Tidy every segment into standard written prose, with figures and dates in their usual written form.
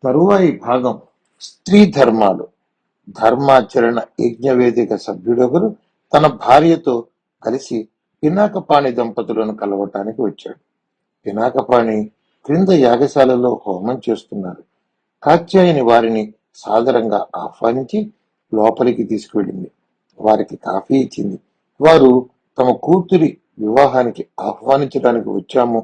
తరువాయి భాగం స్త్రీ ధర్మాలు. ధర్మాచరణ యజ్ఞవేదిక సభ్యుడొకరు తన భార్యతో కలిసి పినాకపాణి దంపతులను కలవటానికి వచ్చాడు. పినాకపాణి క్రింద యాగశాలలో హోమం చేస్తున్నారు. కాత్యాయని వారిని సాదరంగా ఆహ్వానించి లోపలికి తీసుకువెళ్ళింది. వారికి కాఫీ ఇచ్చింది. వారు తమ కూతురి వివాహానికి ఆహ్వానించడానికి వచ్చాము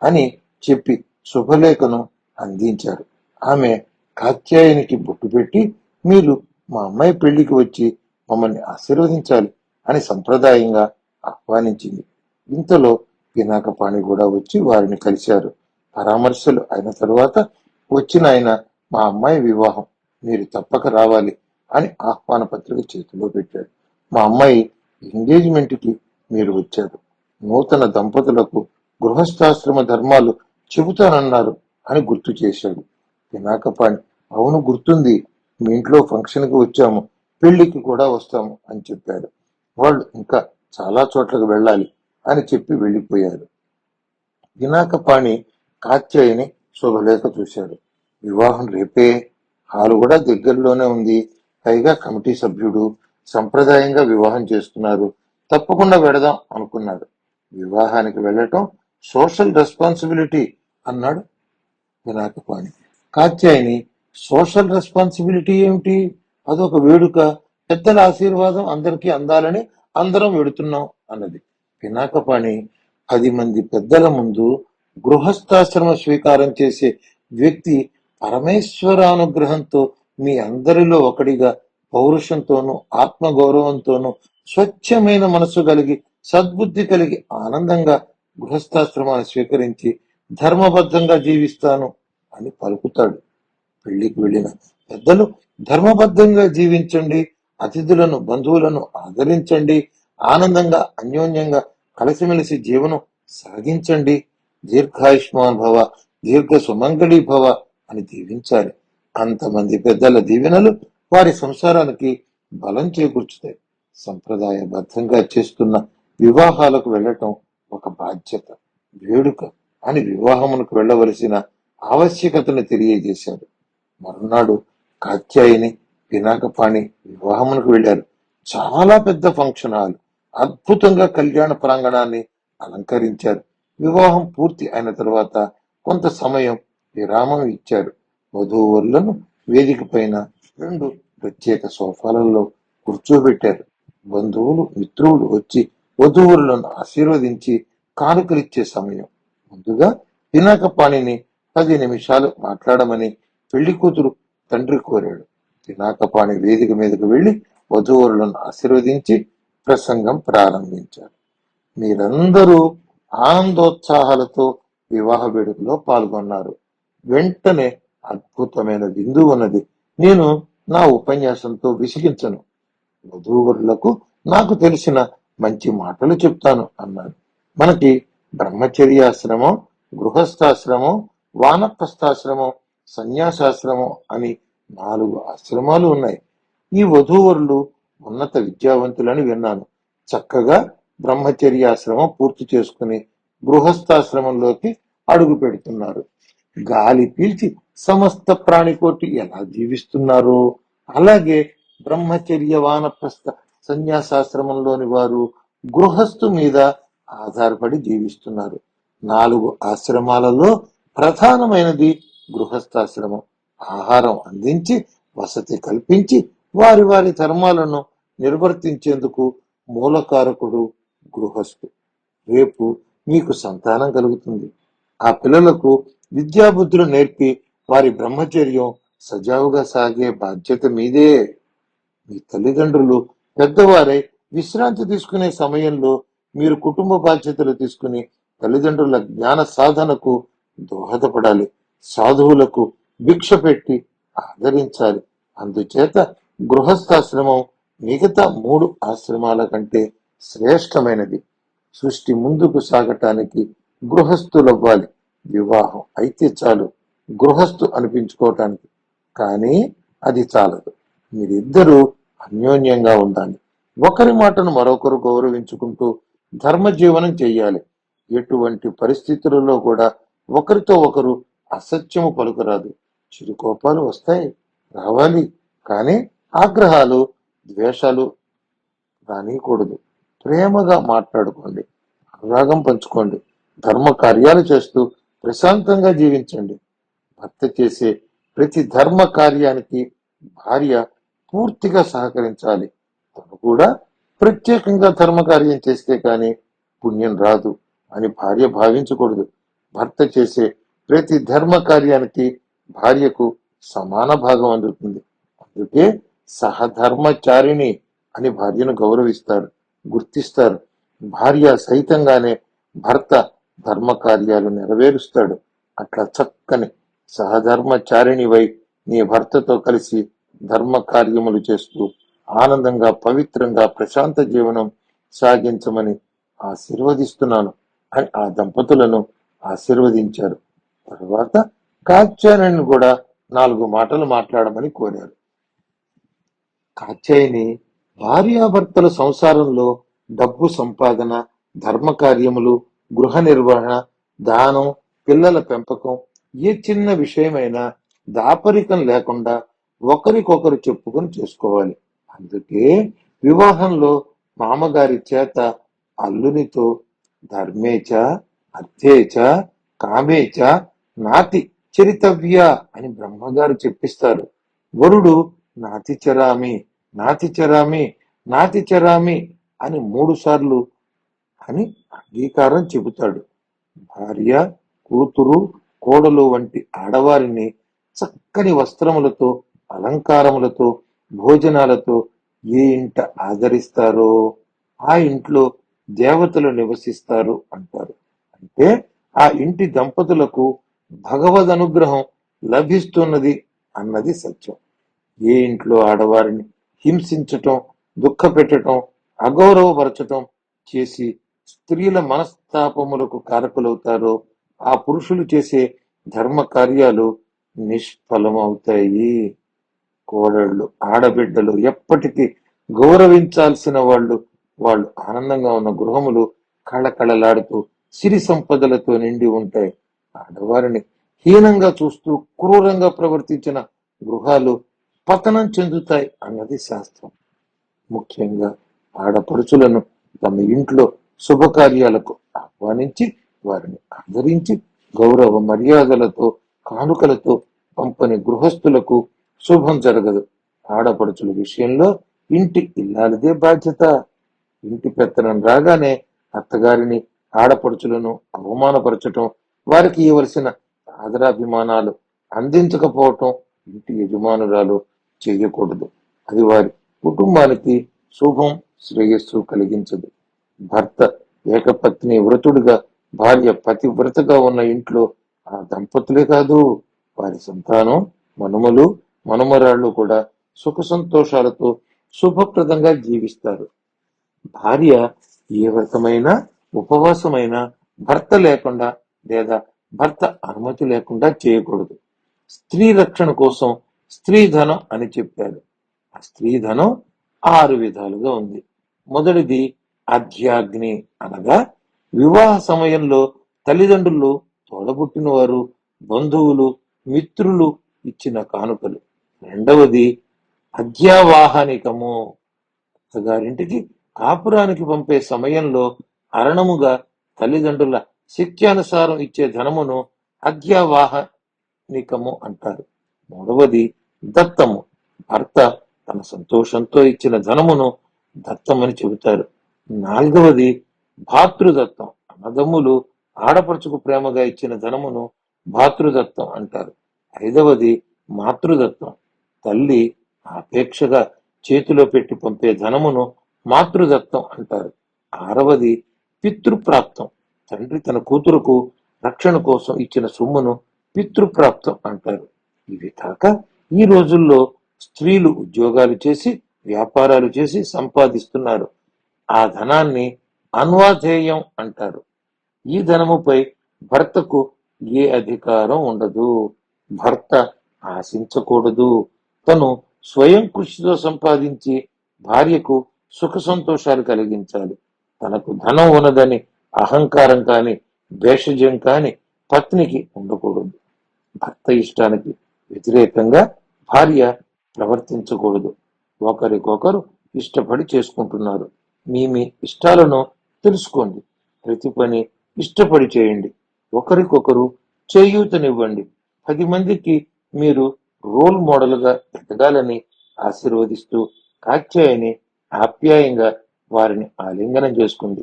అని చెప్పి శుభలేఖను అందించారు. ఆమె కాత్యాయనికి బొట్టు పెట్టి, మీరు మా అమ్మాయి పెళ్లికి వచ్చి మమ్మల్ని ఆశీర్వదించాలి అని సంప్రదాయంగా ఆహ్వానించింది. ఇంతలో పినాకపాణి కూడా వచ్చి వారిని కలిశారు. పరామర్శలు అయిన తరువాత వచ్చిన ఆయన, మా అమ్మాయి వివాహం, మీరు తప్పక రావాలి అని ఆహ్వాన పత్రిక చేతిలో పెట్టాడు. మా అమ్మాయి ఎంగేజ్మెంట్ కి మీరు వచ్చారు. నూతన దంపతులకు గృహస్థాశ్రమ ధర్మాలు చెబుతానన్నారు అని గుర్తు చేశాడు. పినాకపాణి, అవును గుర్తుంది, మీ ఇంట్లో ఫంక్షన్ కి వచ్చాము, పెళ్లికి కూడా వస్తాము అని చెప్పాడు. వాళ్ళు ఇంకా చాలా చోట్లకు వెళ్ళాలి అని చెప్పి వెళ్ళిపోయారు. పినాకపాణి కాత్యాయని శుభలేఖ చూశాడు. వివాహం రేపే, హాలు కూడా దగ్గరలోనే ఉంది, పైగా కమిటీ సభ్యుడు, సంప్రదాయంగా వివాహం చేస్తున్నారు, తప్పకుండా వెడదాం అనుకున్నాడు. వివాహానికి వెళ్ళటం సోషల్ రెస్పాన్సిబిలిటీ అన్నాడు పినాకపాణి. కాత్యాయని, సోషల్ రెస్పాన్సిబిలిటీ ఏమిటి? అదొక వేడుక, పెద్దల ఆశీర్వాదం అందరికీ అందాలని అందరం వెడుతున్నాం అన్నది. పినాకపాణి, 10 మంది పెద్దల ముందు గృహస్థాశ్రమ స్వీకారం చేసే వ్యక్తి పరమేశ్వరానుగ్రహంతో మీ అందరిలో ఒకడిగా పౌరుషంతోనూ ఆత్మగౌరవంతోనూ స్వచ్ఛమైన మనస్సు కలిగి సద్బుద్ధి కలిగి ఆనందంగా గృహస్థాశ్రమాన్ని స్వీకరించి ధర్మబద్ధంగా జీవిస్తాను అని పలుకుతాడు. పెళ్లికి వెళ్ళిన పెద్దలు, ధర్మబద్ధంగా జీవించండి, అతిథులను బంధువులను ఆదరించండి, ఆనందంగా అన్యోన్యంగా కలిసిమెలిసి జీవనం సాగించండి, దీర్ఘాయుష్మాన్ భవ, దీర్ఘ సుమంగళి భవ అని దీవించాలి. అంతమంది పెద్దల దీవెనలు వారి సంసారానికి బలం చేకూర్చుతాయి. సంప్రదాయబద్ధంగా చేస్తున్న వివాహాలకు వెళ్ళటం ఒక బాధ్యత, వేడుక అని వివాహమునకు వెళ్ళవలసిన ఆవశ్యకతను తెలియజేశాడు. మరునాడు కాత్యాయని పినాకపాణి వివాహమునకు వెళ్ళారు. చాలా పెద్ద ఫంక్షన్ హాల్, అద్భుతంగా కళ్యాణ ప్రాంగణాన్ని అలంకరించారు. వివాహం పూర్తి అయిన తర్వాత కొంత సమయం విరామం ఇచ్చారు. వధూవరులను వేదిక పైన 2 ప్రత్యేక సోఫాలలో కూర్చోబెట్టారు. బంధువులు మిత్రులు వచ్చి వధూవరులను ఆశీర్వదించి కానుకలిచ్చే సమయం. ముందుగా పినాకపాణిని 10 నిమిషాలు మాట్లాడమని పెళ్లి కూతురు తండ్రి కోరాడు. పినాకపాణి వేదిక మీదకు వెళ్లి వధూవరులను ఆశీర్వదించి ప్రసంగం ప్రారంభించారు. మీరందరూ ఆనందోత్సాహాలతో వివాహ వేడుకలో పాల్గొన్నారు. వెంటనే అద్భుతమైన విందు ఉన్నది. నేను నా ఉపన్యాసంతో విసిగించను. వధూవరులకు నాకు తెలిసిన మంచి మాటలు చెప్తాను అన్నాడు. మనకి బ్రహ్మచర్యాశ్రమం, గృహస్థాశ్రమం, వానప్రస్థాశ్రమం, సన్యాసాశ్రమం అని 4 ఆశ్రమాలు ఉన్నాయి. ఈ వధూవరులు ఉన్నత విద్యావంతులని విన్నాను. చక్కగా బ్రహ్మచర్యాశ్రమం పూర్తి చేసుకుని గృహస్థాశ్రమంలోకి అడుగు పెడుతున్నారు. గాలి పీల్చి సమస్త ప్రాణికోటి ఎలా జీవిస్తున్నారో అలాగే బ్రహ్మచర్య వానప్రస్థ సన్యాసాశ్రమంలోని వారు గృహస్థు మీద ఆధారపడి జీవిస్తున్నారు. 4 ఆశ్రమాలలో ప్రధానమైనది గృహస్థాశ్రమం. ఆహారం అందించి వసతి కల్పించి వారి వారి ధర్మాలను నిర్వర్తించేందుకు మూలకారకుడు గృహస్థు. రేపు మీకు సంతానం కలుగుతుంది. ఆ పిల్లలకు విద్యాబుద్ధులు నేర్పి వారి బ్రహ్మచర్యం సజావుగా సాగే బాధ్యత మీదే. మీ తల్లిదండ్రులు పెద్దవారై విశ్రాంతి తీసుకునే సమయంలో మీరు కుటుంబ బాధ్యతలు తీసుకుని తల్లిదండ్రుల జ్ఞాన సాధనకు దోహదపడాలి. సాధువులకు భిక్ష పెట్టి ఆదరించాలి. అందుచేత గృహస్థాశ్రమం మిగతా 3 ఆశ్రమాల కంటే శ్రేష్టమైనది. సృష్టి ముందుకు సాగటానికి గృహస్థులవ్వాలి. వివాహం అయితే చాలు గృహస్థు అనిపించుకోవటానికి, కానీ అది చాలదు. మీరిద్దరూ అన్యోన్యంగా ఉండాలి. ఒకరి మాటను మరొకరు గౌరవించుకుంటూ ధర్మజీవనం చెయ్యాలి. ఎటువంటి పరిస్థితులలో కూడా ఒకరితో ఒకరు అసత్యము పలుకరాదు. చిరు కోపాలు వస్తాయి, రావాలి. కానీ ఆగ్రహాలు, ద్వేషాలు రానియకూడదు. ప్రేమగా మాట్లాడుకోండి, అనురాగం పంచుకోండి, ధర్మ కార్యాలు చేస్తూ ప్రశాంతంగా జీవించండి. భర్త చేసే ప్రతి ధర్మ కార్యానికి భార్య పూర్తిగా సహకరించాలి. తను కూడా ప్రత్యేకంగా ధర్మ కార్యం చేస్తే కానీ పుణ్యం రాదు అని భార్య భావించకూడదు. భర్త చేసే ప్రతి ధర్మ కార్యానికి భార్యకు సమాన భాగం అందుతుంది. అందుకే సహధర్మచారిణి అని భార్యను గౌరవిస్తారు, గుర్తిస్తారు. భార్య సహితంగానే భర్త ధర్మ కార్యాలు నెరవేరుస్తాడు. అట్లా చక్కని సహధర్మచారిణివై నీ భర్తతో కలిసి ధర్మ కార్యములు చేస్తూ ఆనందంగా, పవిత్రంగా, ప్రశాంత జీవనం సాగించమని ఆశీర్వదిస్తున్నాను అని ఆ దంపతులను ఆశీర్వదించారు. తర్వాత కాత్యాయనిని కూడా 4 మాటలు మాట్లాడమని కోరారు. కాత్యాయని భార్యాభర్తల సంసారంలో డబ్బు సంపాదన, ధర్మ కార్యములు, గృహ నిర్వహణ, దానం, పిల్లల పెంపకం ఏ చిన్న విషయమైనా దాపరికం లేకుండా ఒకరికొకరు చెప్పుకొని చేసుకోవాలి. అందుకే వివాహంలో మామగారి చేత అల్లునితో ధర్మేచ, అర్థేచ, కామేచ నాతి చరితవ్య అని బ్రహ్మగారు చెప్పిస్తారు. వరుడు నాతి చరామి, నాతి చరామి, నాతి చరామి అని 3 సార్లు అని అంగీకారం చెబుతాడు. భార్య, కూతురు, కోడలు వంటి ఆడవారిని చక్కని వస్త్రములతో, అలంకారములతో, భోజనాలతో ఏ ఇంట ఆదరిస్తారో ఆ ఇంట్లో దేవతలు నివసిస్తారు అంటారు. అంటే ఆ ఇంటి దంపతులకు భగవద్ అనుగ్రహం లభిస్తున్నది అన్నది సత్యం. ఏ ఇంట్లో ఆడవారిని హింసించటం, దుఃఖ పెట్టటం, అగౌరవపరచటం చేసి స్త్రీల మనస్తాపములకు కారకులవుతారో ఆ పురుషులు చేసే ధర్మ కార్యాలు నిష్ఫలమవుతాయి. కోడళ్ళు, ఆడబిడ్డలు ఎప్పటికీ గౌరవించాల్సిన వాళ్ళు ఆనందంగా ఉన్న గృహములు కళకళలాడుతూ సిరి సంపదలతో నిండి ఉంటాయి. ఆడవారిని హీనంగా చూస్తూ క్రూరంగా ప్రవర్తించిన గృహాలు పతనం చెందుతాయి అన్నది శాస్త్రం. ముఖ్యంగా ఆడపడుచులను తమ ఇంట్లో శుభకార్యాలకు ఆహ్వానించి వారిని ఆదరించి గౌరవ మర్యాదలతో, కానుకలతో పంపని గృహస్థులకు శుభం జరగదు. ఆడపడుచుల విషయంలో ఇంటి ఇల్లాలదే బాధ్యత. ఇంటి పెత్తనం రాగానే అత్తగారిని, ఆడపడుచులను అవమానపరచటం, వారికి ఇవ్వవలసిన ఆదరాభిమానాలు అందించకపోవటం ఇంటి యజమానురాలు చేయకూడదు. అది వారి కుటుంబానికి శుభం, శ్రేయస్సు కలిగించదు. భర్త ఏకపత్ని వ్రతుడుగా, భార్య పతివ్రతగా ఉన్న ఇంట్లో ఆ దంపతులే కాదు వారి సంతానం, మనుమలు, మనుమరాళ్ళు కూడా సుఖ సంతోషాలతో శుభప్రదంగా జీవిస్తారు. భార్య ఏ వ్రతమైనా, ఉపవాసమైనా భర్త లేకుండా లేదా భర్త అనుమతి లేకుండా చేయకూడదు. స్త్రీ రక్షణ కోసం స్త్రీధనం అని చెప్పారు. ఆ స్త్రీధనం 6 విధాలుగా ఉంది. మొదటిది అధ్యాగ్ని, అనగా వివాహ సమయంలో తల్లిదండ్రులు, తోడబుట్టిన వారు, బంధువులు, మిత్రులు ఇచ్చిన కానుకలు. రెండవది అధ్యావాహనికము, అత్తగారింటికి కాపురానికి పంపే సమయంలో అరణముగా తల్లిదండ్రుల శక్త్యానుసారం ఇచ్చే ధనమును అధ్యావాహనికము అంటారు. మూడవది దత్తము, భర్త తన సంతోషంతో ఇచ్చిన ధనమును దత్తమని చెబుతారు. నాలుగవది భాతృదత్తం, అన్నదమ్ములు ఆడపడుచుకు ప్రేమగా ఇచ్చిన ధనమును భాతృదత్తం అంటారు. ఐదవది మాతృదత్తం, తల్లి ఆపేక్షగా చేతిలో పెట్టి పంపే ధనమును మాతృదత్తం అంటారు. ఆరవది పితృప్రాప్తం, తండ్రి తన కూతురుకు రక్షణ కోసం ఇచ్చిన సొమ్మును పితృప్రాప్తం అంటారు. ఇవి కాక ఈ రోజుల్లో స్త్రీలు ఉద్యోగాలు చేసి, వ్యాపారాలు చేసి సంపాదిస్తున్నారు. ఆ ధనాన్ని అన్వాధేయం అంటారు. ఈ ధనముపై భర్తకు ఏ అధికారం ఉండదు. భర్త ఆశించకూడదు. తను స్వయం కృషితో సంపాదించి భార్యకు సుఖ సంతోషాలు కలిగించాలి. తనకు ధనం ఉన్నదని అహంకారం కాని, భేషజం కాని పత్నికి ఉండకూడదు. భర్త ఇష్టానికి వ్యతిరేకంగా భార్య ప్రవర్తించకూడదు. ఒకరికొకరు ఇష్టపడి చేసుకుంటున్నారు. మీ ఇష్టాలను తెలుసుకోండి. ప్రతి పని ఇష్టపడి చేయండి. ఒకరికొకరు చేయూతనివ్వండి. 10 మందికి మీరు రోల్ మోడల్గా ఎదగాలని ఆశీర్వదిస్తూ కాత్యాయని ఆప్యాయంగా వారిని ఆలింగనం చేసుకుంది.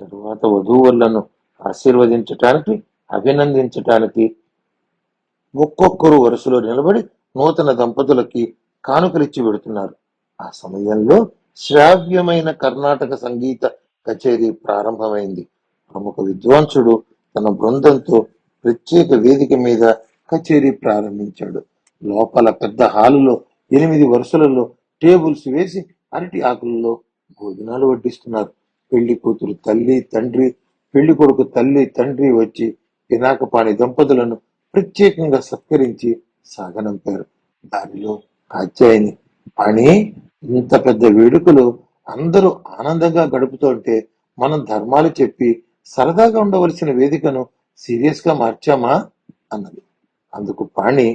తరువాత వధూవరులను ఆశీర్వదించటానికి, అభినందించటానికి ఒక్కొక్కరు వరుసలో నిలబడి నూతన దంపతులకి కానుకలిచ్చి పెడుతున్నారు. ఆ సమయంలో శ్రావ్యమైన కర్ణాటక సంగీత కచేరీ ప్రారంభమైంది. ప్రముఖ విద్వాంసుడు తన బృందంతో ప్రత్యేక వేదిక మీద కచేరీ ప్రారంభించాడు. లోపల పెద్ద హాలులో 8 వరుసలలో టేబుల్స్ వేసి అరటి ఆకులలో భోజనాలు వడ్డిస్తున్నారు. పెళ్లి కూతురు తల్లి, తండ్రి, పెళ్లి కొడుకు తల్లి, తండ్రి వచ్చి పినాకపాణి దంపతులను ప్రత్యేకంగా సత్కరించి సాగనంపారు. దానిలో కాత్యాయని, పాణి, ఇంత పెద్ద వేడుకలు అందరూ ఆనందంగా గడుపుతుంటే మనం ధర్మాలు చెప్పి సరదాగా ఉండవలసిన వేదికను సీరియస్ గా మార్చామా అన్నది. అందుకు పాణి,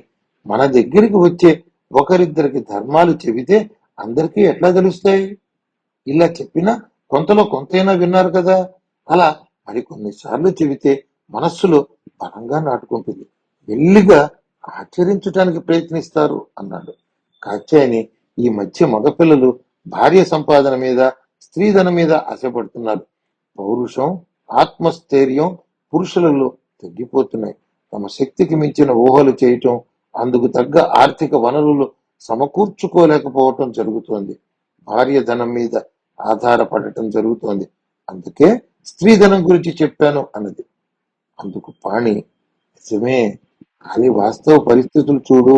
మన దగ్గరికి వచ్చే ఒకరిద్దరికి ధర్మాలు చెబితే అందరికీ ఎట్లా తెలుస్తాయి? ఇలా చెప్పినా కొంతలో కొంతైనా విన్నారు కదా. అలా మరికొన్నిసార్లు చెబితే మనస్సులో బలంగా నాటుకుంటుంది. మెల్లిగా ఆచరించటానికి ప్రయత్నిస్తారు అన్నాడు. కాత్యాయని, ఈ మధ్య మగపిల్లలు భార్య సంపాదన మీద, స్త్రీధనం మీద ఆశపడుతున్నారు. పౌరుషం, ఆత్మస్థైర్యం పురుషులలో తగ్గిపోతున్నాయి. తమ శక్తికి మించిన ఊహలు చేయటం, అందుకు తగ్గ ఆర్థిక వనరులు సమకూర్చుకోలేకపోవటం జరుగుతోంది. భార్య ధనం మీద ఆధారపడటం జరుగుతోంది. అందుకే స్త్రీధనం గురించి చెప్పాను అన్నది. అందుకు పాణి, నిజమే, కానీ వాస్తవ పరిస్థితులు చూడు.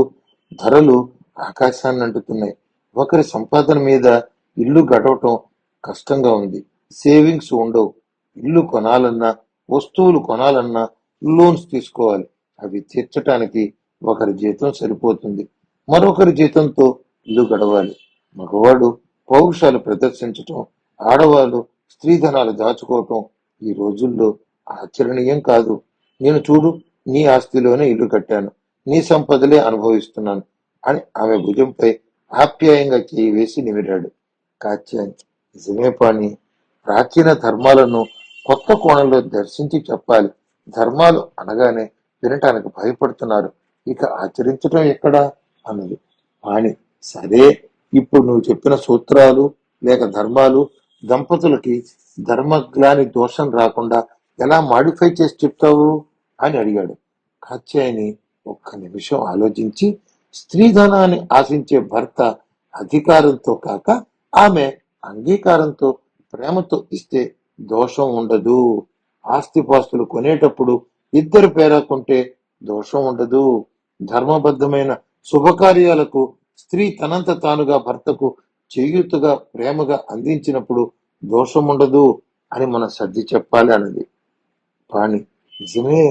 ధరలు ఆకాశాన్ని అంటుతున్నాయి. ఒకరి సంపాదన మీద ఇల్లు గడవటం కష్టంగా ఉంది. సేవింగ్స్ ఉండవు. ఇల్లు కొనాలన్నా, వస్తువులు కొనాలన్నా లోన్స్ తీసుకోవాలి. అవి తీర్చటానికి ఒకరి జీతం సరిపోతుంది. మరొకరి జీతంతో ఇల్లు గడవాలి. మగవాడు పౌరుషాలు ప్రదర్శించటం, ఆడవాళ్ళు స్త్రీధనాలు దాచుకోవటం ఈ రోజుల్లో ఆచరణీయం కాదు. నేను చూడు, నీ ఆస్తిలోనే ఇల్లు కట్టాను, నీ సంపదలే అనుభవిస్తున్నాను అని ఆమె భుజంపై ఆప్యాయంగా చేయి వేసి నిమిరాడు. కాత్యాయని, నిజమే పాణి, ప్రాచీన ధర్మాలను కొత్త కోణంలో దర్శించి చెప్పాలి. ధర్మాలు అనగానే వినటానికి భయపడుతున్నారు, ఇక ఆచరించటం ఎక్కడా అన్నది. పాణి, సరే, ఇప్పుడు నువ్వు చెప్పిన సూత్రాలు లేక ధర్మాలు దంపతులకి ధర్మగ్లాని దోషం రాకుండా ఎలా మాడిఫై చేసి చెప్తావు అని అడిగాడు. కాత్యాయని ఒక్క నిమిషం ఆలోచించి, స్త్రీధనాన్ని ఆశించే భర్త అధికారంతో కాక ఆమె అంగీకారంతో, ప్రేమతో ఇస్తే దోషం ఉండదు. ఆస్తిపాస్తులు కొనేటప్పుడు ఇద్దరు పేరా కొంటే దోషం ఉండదు. ధర్మబద్ధమైన శుభకార్యాలకు స్త్రీ తనంత తానుగా భర్తకు చేయూతగా ప్రేమగా అందించినప్పుడు దోషం ఉండదు అని మనం సర్ది చెప్పాలి అన్నది. పాణి, నిజమే,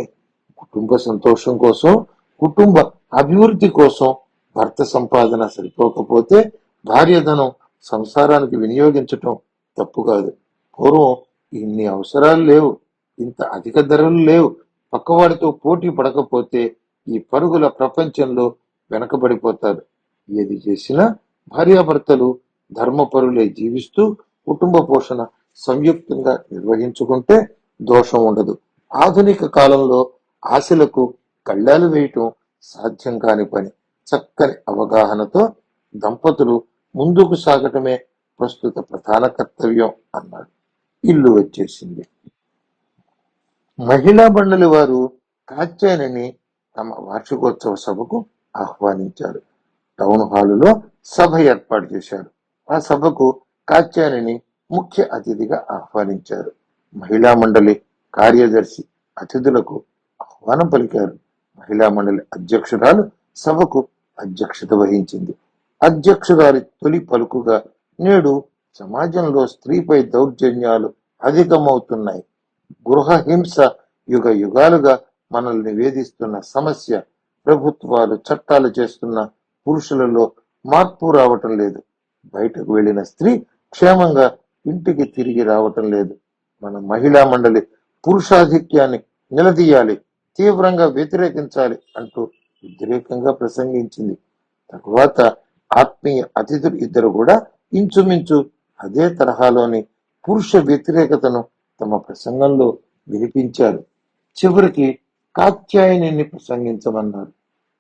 కుటుంబ సంతోషం కోసం, కుటుంబ అభివృద్ధి కోసం భర్త సంపాదన సరిపోకపోతే భార్య ధనం సంసారానికి వినియోగించటం తప్పు కాదు. పూర్వం ఇన్ని అవసరాలు లేవు, ఇంత అధిక ధరలు లేవు. పక్కవాడితో పోటీ పడకపోతే ఈ పరుగుల ప్రపంచంలో వెనకబడిపోతారు. ఏది చేసినా భార్యాభర్తలు ధర్మపరులే జీవిస్తూ కుటుంబ పోషణ సంయుక్తంగా నిర్వహించుకుంటే దోషం ఉండదు. ఆధునిక కాలంలో ఆశలకు కళ్ళాలు వేయటం సాధ్యం కాని పని. చక్కని అవగాహనతో దంపతులు ముందుకు సాగటమే ప్రస్తుత ప్రధాన కర్తవ్యం అన్నాడు. ఇల్లు వచ్చేసింది. మహిళా మండలి వారు కాత్యాయనిని తమ వార్షికోత్సవ సభకు ఆహ్వానించారు. టౌన్ హాలులో సభ ఏర్పాటు చేశారు. ఆ సభకు కాత్యాయనిని ముఖ్య అతిథిగా ఆహ్వానించారు. మహిళా మండలి కార్యదర్శి అతిథులకు ఆహ్వానం పలికారు. మహిళా మండలి అధ్యక్షురాలు సభకు అధ్యక్షత వహించింది. అధ్యక్షురాలి తొలి పలుకుగా, నేడు సమాజంలో స్త్రీపై దౌర్జన్యాలు అధికమవుతున్నాయి. గృహ హింస యుగ యుగాలుగా మనల్ని వేధిస్తున్న సమస్య. ప్రభుత్వాలు చట్టాలు చేస్తున్న పురుషులలో మార్పు రావటం లేదు. బయటకు వెళ్లిన స్త్రీ క్షేమంగా ఇంటికి తిరిగి రావటం లేదు. మన మహిళా మండలి పురుషాధిక్యాన్ని నిలదీయాలి, తీవ్రంగా వ్యతిరేకించాలి అంటూ వ్యతిరేకంగా ప్రసంగించింది. తరువాత ఆత్మీయ అతిథులు ఇద్దరు కూడా ఇంచుమించు అదే తరహాలోని పురుష వ్యతిరేకతను తమ ప్రసంగంలో వినిపించారు. చివరికి కాత్యాయనిని ప్రసంగించమన్నారు.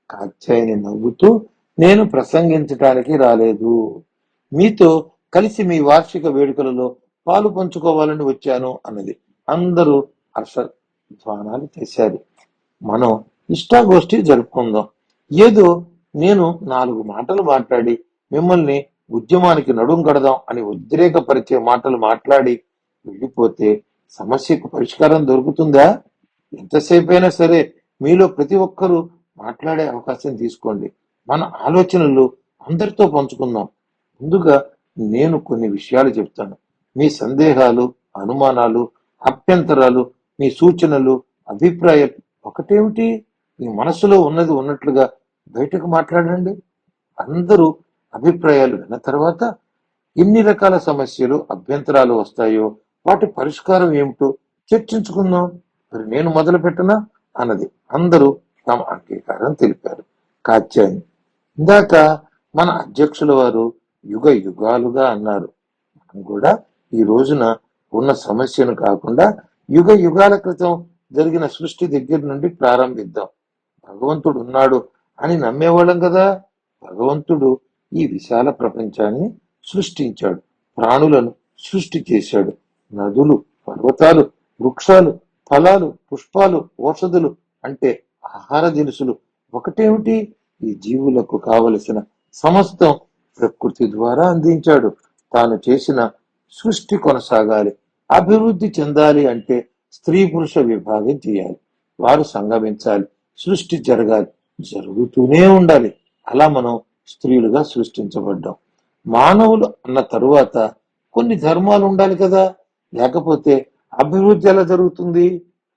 కాత్యాయని నవ్వుతూ, నేను ప్రసంగించటానికి రాలేదు, మీతో కలిసి మీ వార్షిక వేడుకలలో పాలు పంచుకోవాలని వచ్చాను అన్నది. అందరూ హర్షధ్వానాలు చేశారు. మనం ఇష్టాగోష్ఠి జరుపుకుందాం. ఏదో నేను 4 మాటలు మాట్లాడి మిమ్మల్ని ఉద్యమానికి నడుం కడదాం అని ఉద్రేకపరిచే మాటలు మాట్లాడి వెళ్ళిపోతే సమస్యకు పరిష్కారం దొరుకుతుందా? ఎంతసేపైనా సరే మీలో ప్రతి ఒక్కరూ మాట్లాడే అవకాశం తీసుకోండి. మన ఆలోచనలు అందరితో పంచుకుందాం. ముందుగా నేను కొన్ని విషయాలు చెప్తాను. మీ సందేహాలు, అనుమానాలు, అభ్యంతరాలు, మీ సూచనలు, అభిప్రాయాలు ఒకటేమిటి, మీ మనసులో ఉన్నది ఉన్నట్లుగా బయటకు మాట్లాడండి. అందరూ అభిప్రాయాలు విన్న తర్వాత ఎన్ని రకాల సమస్యలు, అభ్యంతరాలు వస్తాయో వాటి పరిష్కారం ఏమిటో చర్చించుకుందాం. మరి నేను మొదలు పెట్టనా అన్నది. అందరూ తమ అంగీకారం తెలిపారు. కాత్యాయని, ఇందాక మన అధ్యక్షుల వారు యుగ యుగాలుగా అన్నారు. మనం కూడా ఈ రోజున ఉన్న సమస్యను కాకుండా యుగ యుగాల క్రితం జరిగిన సృష్టి దగ్గర నుండి ప్రారంభిద్దాం. భగవంతుడు ఉన్నాడు అని నమ్మేవాళ్ళం కదా. భగవంతుడు ఈ విశాల ప్రపంచాన్ని సృష్టించాడు, ప్రాణులను సృష్టి చేశాడు. నదులు, పర్వతాలు, వృక్షాలు, ఫలాలు, పుష్పాలు, ఔషధులు అంటే ఆహార దినుసులు ఒకటేమిటి, ఈ జీవులకు కావలసిన సమస్తం ప్రకృతి ద్వారా అందించాడు. తాను చేసిన సృష్టి కొనసాగాలి, అభివృద్ధి చెందాలి అంటే స్త్రీ పురుష విభాగం చేయాలి, వారు సంగమించాలి, సృష్టి జరగాలి, జరుగుతూనే ఉండాలి. అలా మనం స్త్రీలుగా సృష్టించబడ్డాం. మానవులు అన్న తరువాత కొన్ని ధర్మాలు ఉండాలి కదా, లేకపోతే అభివృద్ధి ఎలా జరుగుతుంది?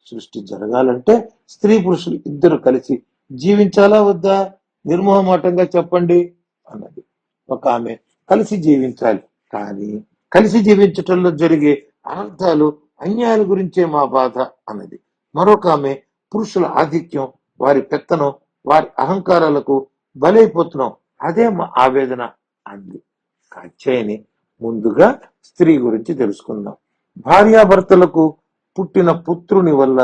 సృష్టి జరగాలంటే స్త్రీ పురుషులు ఇద్దరు కలిసి జీవించాలా వద్దా? నిర్మోహమాటంగా చెప్పండి అన్నది. ఒక ఆమె కలిసి జీవించాలి, కానీ కలిసి జీవించటంలో జరిగే అనర్థాలు, అన్యాయాల గురించే మా బాధ అన్నది. మరొక ఆమె పురుషుల ఆధిక్యం, వారి పెత్తనం, వారి అహంకారాలకు బలైపోతున్నాం, అదే మా ఆవేదన అంది. కాత్యాయని, ముందుగా స్త్రీ గురించి తెలుసుకుందాం. భార్యాభర్తలకు పుట్టిన పుత్రుని వల్ల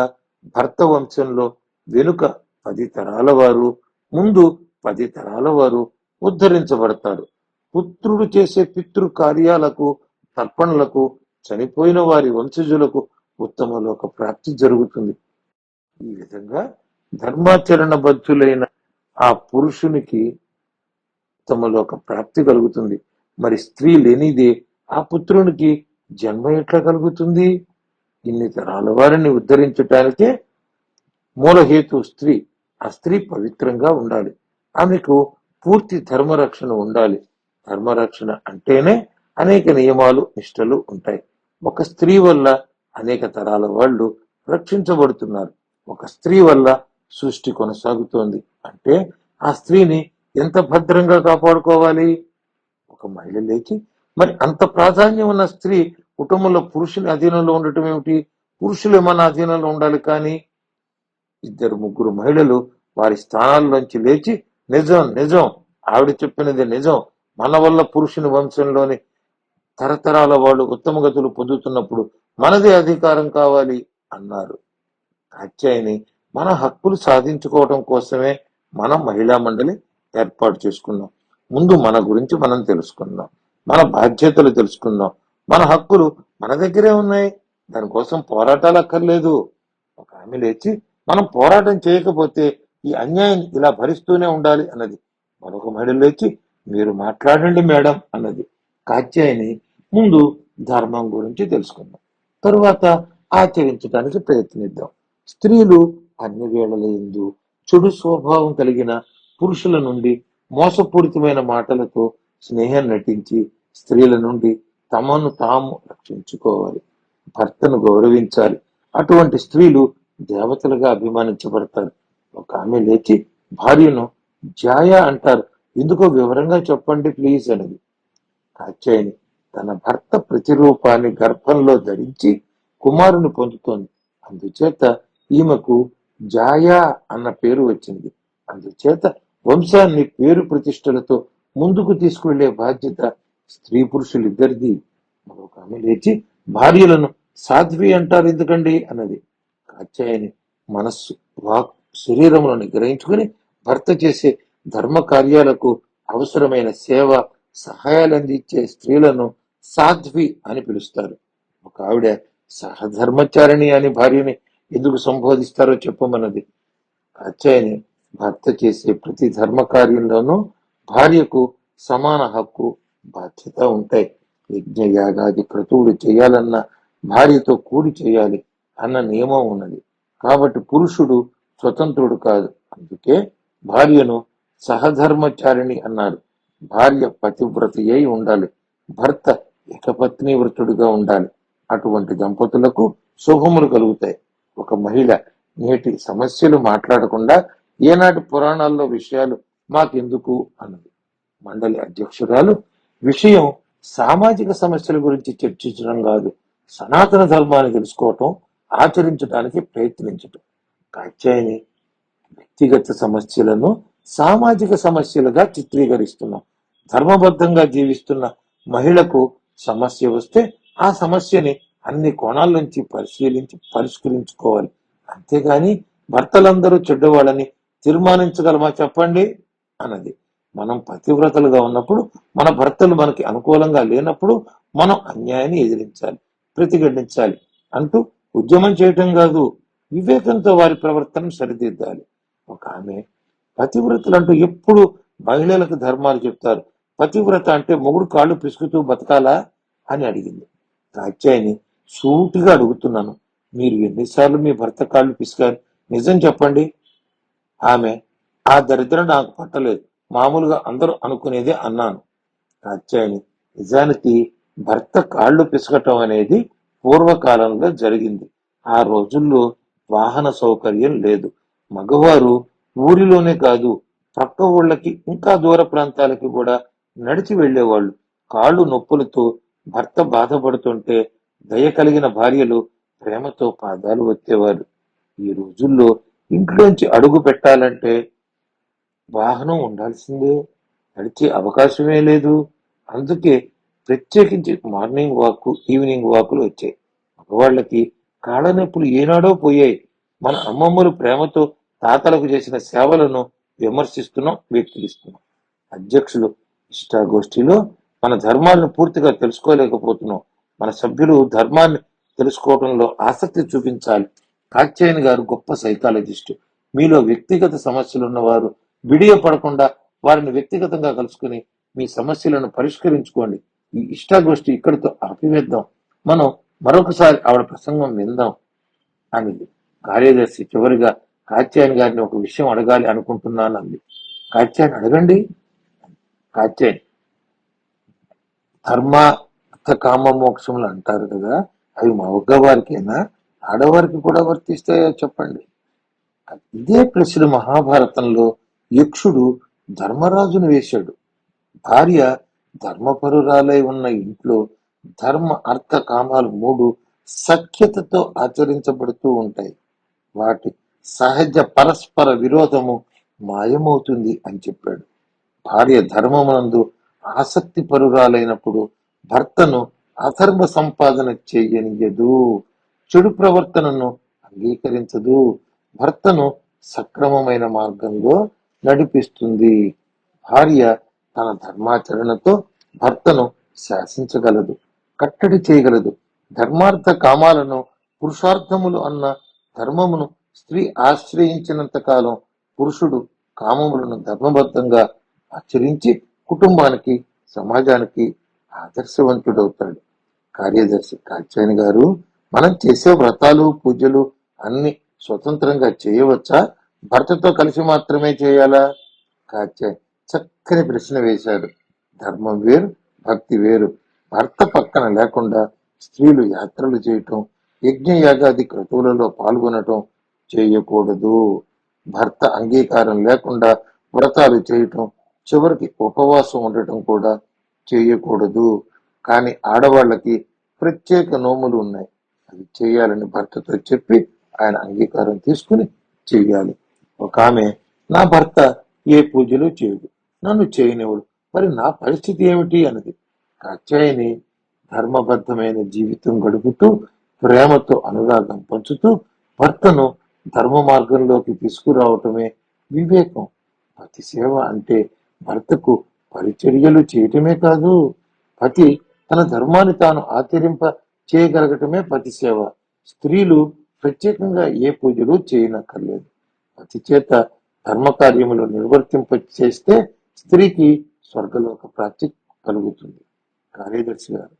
భర్త వంశంలో వెనుక 10 తరాల వారు, ముందు 10 తరాల వారు ఉద్ధరించబడతారు. పుత్రుడు చేసే పితృ కార్యాలకు, తర్పణలకు చనిపోయిన వారి వంశజులకు ఉత్తమలోక ప్రాప్తి జరుగుతుంది. ఈ విధంగా ధర్మాచరణ బద్ధులైన ఆ పురుషునికి ఉత్తమలోక ప్రాప్తి కలుగుతుంది. మరి స్త్రీ లేనిదే ఆ పుత్రునికి జన్మ ఎట్లా కలుగుతుంది? ఇన్ని తరాల వారిని ఉద్ధరించటానికే మూలహేతు స్త్రీ. ఆ స్త్రీ పవిత్రంగా ఉండాలి, ఆమెకు పూర్తి ధర్మరక్షణ ఉండాలి. ధర్మరక్షణ అంటేనే అనేక నియమాలు, నిష్టలు ఉంటాయి. ఒక స్త్రీ వల్ల అనేక తరాల వాళ్ళు రక్షించబడుతున్నారు. ఒక స్త్రీ వల్ల సృష్టి కొనసాగుతోంది అంటే ఆ స్త్రీని ఎంత భద్రంగా కాపాడుకోవాలి? ఒక మహిళ లేచి, మరి అంత ప్రాధాన్యం ఉన్న స్త్రీ కుటుంబంలో పురుషుని అధీనంలో ఉండటం ఏమిటి? పురుషులు మన అధీనంలో ఉండాలి. కానీ 2 3 మహిళలు వారి స్థానాల్లోంచి లేచి, నిజం నిజం, ఆవిడ చెప్పినది నిజం, మన వల్ల పురుషుని వంశంలోని తరతరాల వాళ్ళు ఉత్తమ గతులు పొందుతున్నప్పుడు మనదే అధికారం కావాలి అన్నారు. కాత్యాయని, మన హక్కులు సాధించుకోవడం కోసమే మనం మహిళా మండలి ఏర్పాటు చేసుకున్నాం. ముందు మన గురించి మనం తెలుసుకుందాం, మన బాధ్యతలు తెలుసుకుందాం. మన హక్కులు మన దగ్గరే ఉన్నాయి, దానికోసం పోరాటాలు అక్కర్లేదు. ఒక ఆమె లేచి, మనం పోరాటం చేయకపోతే ఈ అన్యాయం ఇలా భరిస్తూనే ఉండాలి అన్నది. మరొక మహిళ లేచి, మీరు మాట్లాడండి మేడం అన్నది. కాత్యాయని, ముందు ధర్మం గురించి తెలుసుకుందాం, తరువాత ఆచరించడానికి ప్రయత్నిద్దాం. స్త్రీలు అన్ని వేళల యందు చెడు స్వభావం కలిగిన పురుషుల నుండి మోసపూరితమైన మాటలతో స్నేహం నటించి స్త్రీల నుండి తమను తాము రక్షించుకోవాలి. భర్తను గౌరవించాలి. అటువంటి స్త్రీలు దేవతలుగా అభిమానించబడతారు. ఒక ఆమె లేచి భార్యను జాయ అంటారు, ఎందుకో వివరంగా చెప్పండి ప్లీజ్ అనేది. కాత్యాయని, తన భర్త ప్రతిరూపాన్ని గర్భంలో ధరించి కుమారుని పొందుతోంది, అందుచేత ఈమెకు జాయా అన్న పేరు వచ్చింది. అందుచేత వంశాన్ని పేరు ప్రతిష్టలతో ముందుకు తీసుకువెళ్లే బాధ్యత స్త్రీ పురుషులిద్దరిది. మరొక ఆమె లేచి, భార్యలను సాధ్వి అంటారు ఎందుకండి అన్నది. కాత్యాయని మనస్సు, వాక్, శరీరములను గ్రహించుకుని భర్త చేసే ధర్మ కార్యాలకు అవసరమైన సేవ, సహాయాలు అందించే స్త్రీలను సాధ్వి అని పిలుస్తారు. ఒక ఆవిడ సహధర్మచారిణి అని భార్యని ఎందుకు సంబోధిస్తారో చెప్పమన్నది. కాత్యాయని భర్త చేసే ప్రతి ధర్మ కార్యంలోనూ భార్యకు సమాన హక్కు, బాధ్యత ఉంటాయి. యజ్ఞ యాగాది క్రతువులు చేయాలన్న భార్యతో కూడి చేయాలి అన్న నియమం ఉన్నది. కాబట్టి పురుషుడు స్వతంత్రుడు కాదు. అందుకే భార్యను సహధర్మచారిణి అన్నారు. భార్య పతివ్రత అయి ఉండాలి, భర్త ఏకపత్ని వ్రతుడుగా ఉండాలి. అటువంటి దంపతులకు శుభములు కలుగుతాయి. ఒక మహిళ నేటి సమస్యలు మాట్లాడకుండా ఏనాటి పురాణాల్లో విషయాలు మాకెందుకు అన్నది. మండలి అధ్యక్షురాలు, విషయం సామాజిక సమస్యల గురించి చర్చించడం కాదు, సనాతన ధర్మాన్ని తెలుసుకోవటం, ఆచరించడానికి ప్రయత్నించటం. కాత్యాయని వ్యక్తిగత సమస్యలను సామాజిక సమస్యలుగా చిత్రీకరిస్తున్నాం. ధర్మబద్ధంగా జీవిస్తున్న మహిళకు సమస్య వస్తే ఆ సమస్యని అన్ని కోణాల నుంచి పరిశీలించి పరిష్కరించుకోవాలి. అంతేగాని భర్తలందరూ చెడ్డవాళ్ళని తీర్మానించగలమా చెప్పండి అన్నది. మనం పతివ్రతలుగా ఉన్నప్పుడు, మన భర్తలు మనకి అనుకూలంగా లేనప్పుడు మనం అన్యాయాన్ని ఎదిరించాలి, ప్రతిఘటించాలి అంటూ ఉద్యమం చేయటం కాదు, వివేకంతో వారి ప్రవర్తనను సరిదిద్దాలి. ఒక ఆమె పతివ్రతలు అంటూ ఎప్పుడు మహిళలకు ధర్మాలు చెప్తారు, పతివ్రత అంటే మొగుడు కాళ్ళు పిసుకుతూ బతకాలా అని అడిగింది. కాత్యాయని సూటిగా అడుగుతున్నాను, మీరు ఎన్నిసార్లు మీ భర్త కాళ్ళు పిసికారు, నిజం చెప్పండి. ఆమె, ఆ దరిద్రం నాకు పట్టలేదు, మామూలుగా అందరూ అనుకునేదే అన్నాను. కాత్యాయని, నిజానికి భర్త కాళ్ళు పిసకటం అనేది పూర్వకాలంలో జరిగింది. ఆ రోజుల్లో వాహన సౌకర్యం లేదు. మగవారు ఊరిలోనే కాదు, ప్రక్క ఊళ్ళకి, ఇంకా దూర ప్రాంతాలకి కూడా నడిచి వెళ్లేవాళ్ళు. కాళ్ళు నొప్పులతో భర్త బాధపడుతుంటే దయ కలిగిన భార్యలు ప్రేమతో పాదాలు వచ్చేవారు. ఈ రోజుల్లో ఇంట్లోంచి అడుగు పెట్టాలంటే వాహనం ఉండాల్సిందే, నడిచే అవకాశమే లేదు. అందుకే ప్రత్యేకించి మార్నింగ్ వాక్, ఈవినింగ్ వాకులు వచ్చాయి. మగవాళ్ళకి కాళ్ళ నొప్పులు ఏనాడో పోయాయి. మన అమ్మమ్మలు ప్రేమతో తాతలకు చేసిన సేవలను విమర్శిస్తున్నాం, వ్యక్తిస్తున్నాం. అధ్యక్షులు ఇష్టాగోష్ఠిలో మన ధర్మాలను పూర్తిగా తెలుసుకోలేకపోతున్నాం. మన సభ్యులు ధర్మాన్ని తెలుసుకోవడంలో ఆసక్తి చూపించాలి. కాత్యాయని గారు గొప్ప సైకాలజిస్టు. మీలో వ్యక్తిగత సమస్యలు ఉన్నవారు పడకుండా వారిని వ్యక్తిగతంగా కలుసుకుని మీ సమస్యలను పరిష్కరించుకోండి. ఈ ఇష్టాగోష్ఠి ఇక్కడితో ఆపివేద్దాం, మనం మరొకసారి ఆవిడ ప్రసంగం విందాం అనింది. కార్యదర్శి చివరిగా కాత్యాయని గారిని ఒక విషయం అడగాలి అనుకుంటున్నాను అంది. కాత్యాయని, అడగండి. కాత్యాయని, ధర్మ అర్థ కామ మోక్షములు అంటారు కదా, అవి మగవారికేనా, ఆడవారికి కూడా వర్తిస్తాయో చెప్పండి. ఇదే ప్రశ్న మహాభారతంలో యక్షుడు ధర్మరాజును వేశాడు. భార్య ధర్మపరురాలై ఉన్న ఇంట్లో ధర్మ అర్థ కామాలు మూడు సఖ్యతతో ఆచరించబడుతూ ఉంటాయి. వాటి సహజ పరస్పర విరోధము మాయమవుతుంది అని చెప్పాడు. భార్య ధర్మమునందు ఆసక్తి పరురాలైనప్పుడు భర్తను అధర్మ సంపాదన చేయనియదు, చెడు ప్రవర్తనను అంగీకరించదు, భర్తను సక్రమమైన మార్గంలో నడిపిస్తుంది. భార్య తన ధర్మాచరణతో భర్తను శాసించగలదు, కట్టడి చేయగలదు. ధర్మార్థ కామాలను పురుషార్థములు అన్న ధర్మమును స్త్రీ ఆశ్రయించినంత కాలం పురుషుడు కామములను ధర్మబద్ధంగా ఆచరించి కుటుంబానికి, సమాజానికి ఆదర్శవంతుడవుతాడు. కార్యదర్శి కాత్యాయని గారు, మనం చేసే వ్రతాలు, పూజలు అన్ని స్వతంత్రంగా చేయవచ్చా, భర్తతో కలిసి మాత్రమే చేయాలా? కాత్యాయని చక్కని ప్రశ్న వేశాడు. ధర్మం వేరు, భక్తి వేరు. భర్త పక్కన లేకుండా స్త్రీలు యాత్రలు చేయటం, యజ్ఞ యాగాది క్రతువులలో పాల్గొనటం చేయకూడదు. భర్త అంగీకారం లేకుండా వ్రతాలు చేయటం, చివరికి ఉపవాసం ఉండటం కూడా చేయకూడదు. కానీ ఆడవాళ్ళకి ప్రత్యేక నోములు ఉన్నాయి, అవి చేయాలని భర్తతో చెప్పి ఆయన అంగీకారం తీసుకుని చెయ్యాలి. ఒక ఆమె నా భర్త ఏ పూజలు చేయడు, నన్ను చేయనివ్వడు, మరి నా పరిస్థితి ఏమిటి అన్నది. కాత్యాయని ధర్మబద్ధమైన జీవితం గడుపుతూ ప్రేమతో అనురాగం పంచుతూ భర్తను ధర్మ మార్గంలోకి తీసుకురావటమే వివేకం. పతి సేవ అంటే భర్తకు పరిచర్యలు చేయటమే కాదు, పతి తన ధర్మాన్ని తాను ఆచరింప చేయగలగటమే పతి సేవ. స్త్రీలు ప్రత్యేకంగా ఏ పూజలు చేయనక్కర్లేదు. పతి చేత ధర్మ కార్యములు నిర్వర్తింప చేస్తే స్త్రీకి స్వర్గలోక ప్రాప్తి కలుగుతుంది. కార్యదర్శి గారు,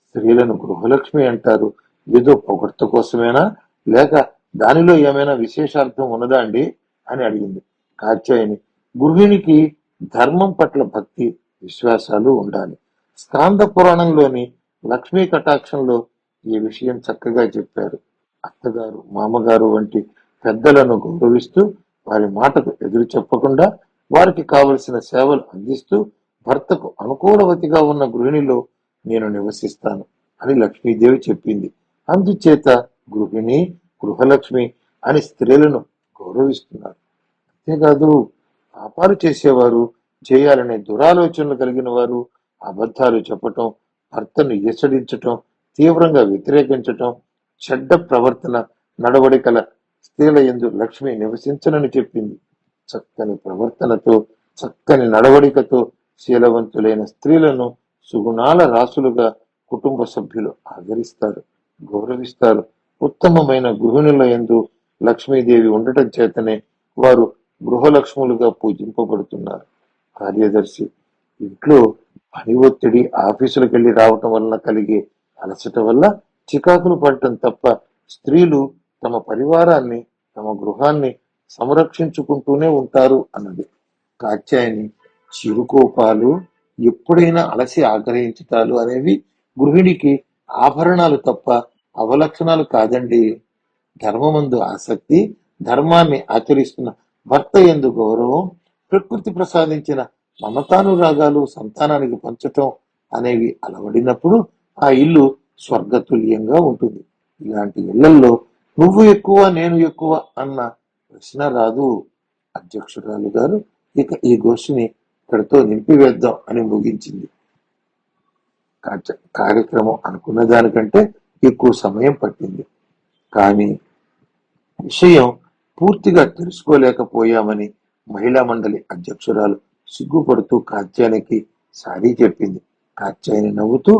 స్త్రీలను గృహలక్ష్మి అంటారు, ఏదో పొగడ్త కోసమేనా, లేక దానిలో ఏమైనా విశేషార్థం ఉన్నదా అండి అని అడిగింది. కాత్యాయని, గృహిణికి ధర్మం పట్ల భక్తి విశ్వాసాలు ఉండాలి. స్కాంద పురాణంలోని లక్ష్మీ కటాక్షంలో ఈ విషయం చక్కగా చెప్పారు. అత్తగారు, మామగారు వంటి పెద్దలను గౌరవిస్తూ వారి మాటకు ఎదురు చెప్పకుండా వారికి కావలసిన సేవలు అందిస్తూ భర్తకు అనుకూలవతిగా ఉన్న గృహిణిలో నేను నివసిస్తాను అని లక్ష్మీదేవి చెప్పింది. అందుచేత గృహిణి, గృహలక్ష్మి అని స్త్రీలను గౌరవిస్తున్నారు. అంతేకాదు, పాపాలు చేసేవారు, చేయాలనే దురాలోచనలు కలిగిన వారు, అబద్ధాలు చెప్పటం, భర్తను ఈసడించటం, తీవ్రంగా వ్యతిరేకించటం, చెడ్డ ప్రవర్తన నడవడికల స్త్రీల యందు లక్ష్మి నివసించనని చెప్పింది. చక్కని ప్రవర్తనతో, చక్కని నడవడికతో శీలవంతులైన స్త్రీలను సుగుణాల రాసులుగా కుటుంబ సభ్యులు ఆదరిస్తారు, గౌరవిస్తారు. ఉత్తమమైన గృహిణుల యందు లక్ష్మీదేవి ఉండటం చేతనే వారు గృహలక్ష్ములుగా పూజింపబడుతున్నారు. కార్యదర్శి, ఇంట్లో పని ఒత్తిడి, ఆఫీసులకు వెళ్లి రావటం వలన కలిగే అలసట వల్ల చికాకులు పడటం తప్ప స్త్రీలు తమ పరివారాన్ని, తమ గృహాన్ని సంరక్షించుకుంటూనే ఉంటారు అన్నది. కాత్యాయని, చిరుకోపాలు, ఎప్పుడైనా అలసి ఆగ్రహించటాలు అనేవి గృహిణికి ఆభరణాలు తప్ప అవలక్షణాలు కాదండి. ధర్మమందు ఆసక్తి, ధర్మాన్ని ఆచరిస్తున్న భర్త యందు గౌరవం, ప్రకృతి ప్రసాదించిన మమతానురాగాలు సంతానానికి పంచటం అనేవి అలవడినప్పుడు ఆ ఇల్లు స్వర్గతుల్యంగా ఉంటుంది. ఇలాంటి ఇళ్లలో నువ్వు ఎక్కువ నేను ఎక్కువ అన్న ప్రశ్న రాదు. అధ్యక్షురాలు గారు ఇక ఈ గోష్ఠిని ఇక్కడితో నింపివేద్దాం అని ముగించింది. కార్యక్రమం అనుకున్న దానికంటే ఎక్కువ సమయం పట్టింది. కానీ విషయం పూర్తిగా తెలుసుకోలేకపోయామని మహిళా మండలి అధ్యక్షురాలు సిగ్గుపడుతూ కాత్యాయనికి సారీ చెప్పింది. కాత్యాయని నవ్వుతూ,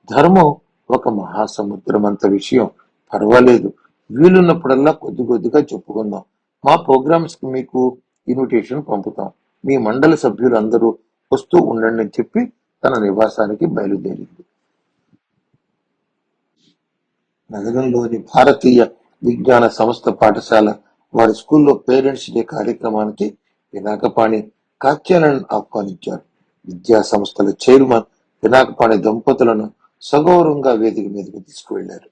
ధర్మం ఒక మహాసముద్రమంత విషయం, పర్వాలేదు, వీలున్నప్పుడల్లా కొద్ది కొద్దిగా చెప్పుకుందాం. మా ప్రోగ్రామ్స్ కి మీకు ఇన్విటేషన్ పంపుతాం, మీ మండలి సభ్యులందరూ వస్తూ ఉండండి అని చెప్పి తన నివాసానికి బయలుదేరింది. నగరంలోని భారతీయ విజ్ఞాన సంస్థ పాఠశాల వారి స్కూల్లో పేరెంట్స్ డే కార్యక్రమానికి పినాకపాణి, కాత్యాయనిని ఆహ్వానించారు. విద్యా సంస్థల చైర్మన్ పినాకపాణి దంపతులను సగౌరవంగా వేదిక మీదకి తీసుకువెళ్లారు.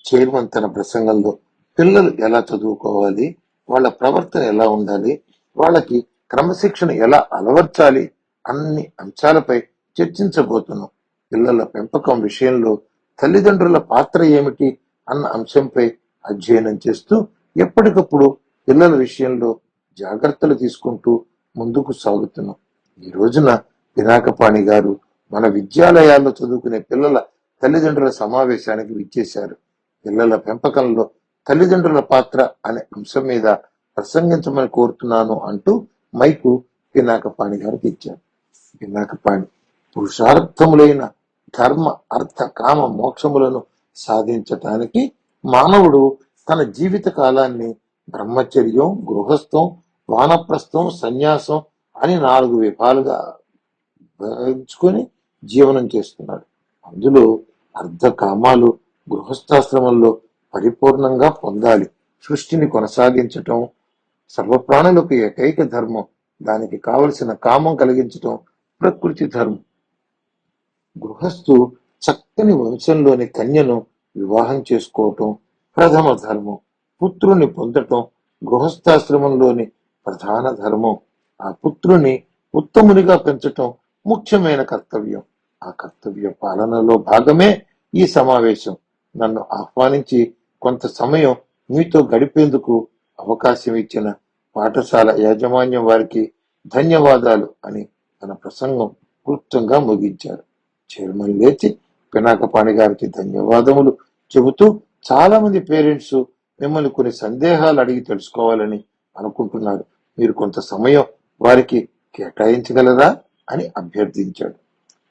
చైర్మన్ తన ప్రసంగంలో పిల్లలు ఎలా చదువుకోవాలి, వాళ్ళ ప్రవర్తన ఎలా ఉండాలి, వాళ్ళకి క్రమశిక్షణ ఎలా అలవర్చాలి అన్ని అంశాలపై చర్చించబోతున్నాం. పిల్లల పెంపకం విషయంలో తల్లిదండ్రుల పాత్ర ఏమిటి అన్న అంశంపై అధ్యయనం చేస్తూ ఎప్పటికప్పుడు పిల్లల విషయంలో జాగ్రత్తలు తీసుకుంటూ ముందుకు సాగుతున్నాం. ఈ రోజున పినాకపాణి గారు మన విద్యాలయాల్లో చదువుకునే పిల్లల తల్లిదండ్రుల సమావేశానికి విచ్చేశారు. పిల్లల పెంపకంలో తల్లిదండ్రుల పాత్ర అనే అంశం మీద ప్రసంగించమని కోరుతున్నాను అంటూ మైకు పినాకపాణి గారికి ఇచ్చారు. పినాకపాణి, పురుషార్థములైన ధర్మ, అర్థ, కామ, మోక్షములను సాధించటానికి మానవుడు తన జీవిత కాలాన్ని బ్రహ్మచర్యం, గృహస్థం, వానప్రస్థం, సన్యాసం అని 4 విభాలుగా విభజించుకొని జీవనం చేస్తున్నాడు. అందులో అర్ధ కామాలు గృహస్థాశ్రమంలో పరిపూర్ణంగా పొందాలి. సృష్టిని కొనసాగించటం సర్వప్రాణులకు ఏకైక ధర్మం, దానికి కావలసిన కామం కలిగించటం ప్రకృతి ధర్మం. గృహస్థు చక్కని వంశంలోని కన్యను వివాహం చేసుకోవటం ప్రథమ ధర్మం. పుత్రుని పొందటం గృహస్థాశ్రమంలోని ప్రధాన ధర్మం. ఆ పుత్రుని ఉత్తమునిగా పెంచటం ముఖ్యమైన కర్తవ్యం. ఆ కర్తవ్య పాలనలో భాగమే ఈ సమావేశం. నన్ను ఆహ్వానించి కొంత సమయం మీతో గడిపేందుకు అవకాశం ఇచ్చిన పాఠశాల యాజమాన్యం వారికి ధన్యవాదాలు అని తన ప్రసంగం క్లుప్తంగా ముగించారు. చైర్మన్ లేచి పినాకపాణి గారికి ధన్యవాదములు చెబుతూ, చాలా మంది పేరెంట్స్ మిమ్మల్ని కొన్ని సందేహాలు అడిగి తెలుసుకోవాలని అనుకుంటున్నారు. మీరు కొంత సమయం వారికి కేటాయించగలరా అని అభ్యర్థించాడు.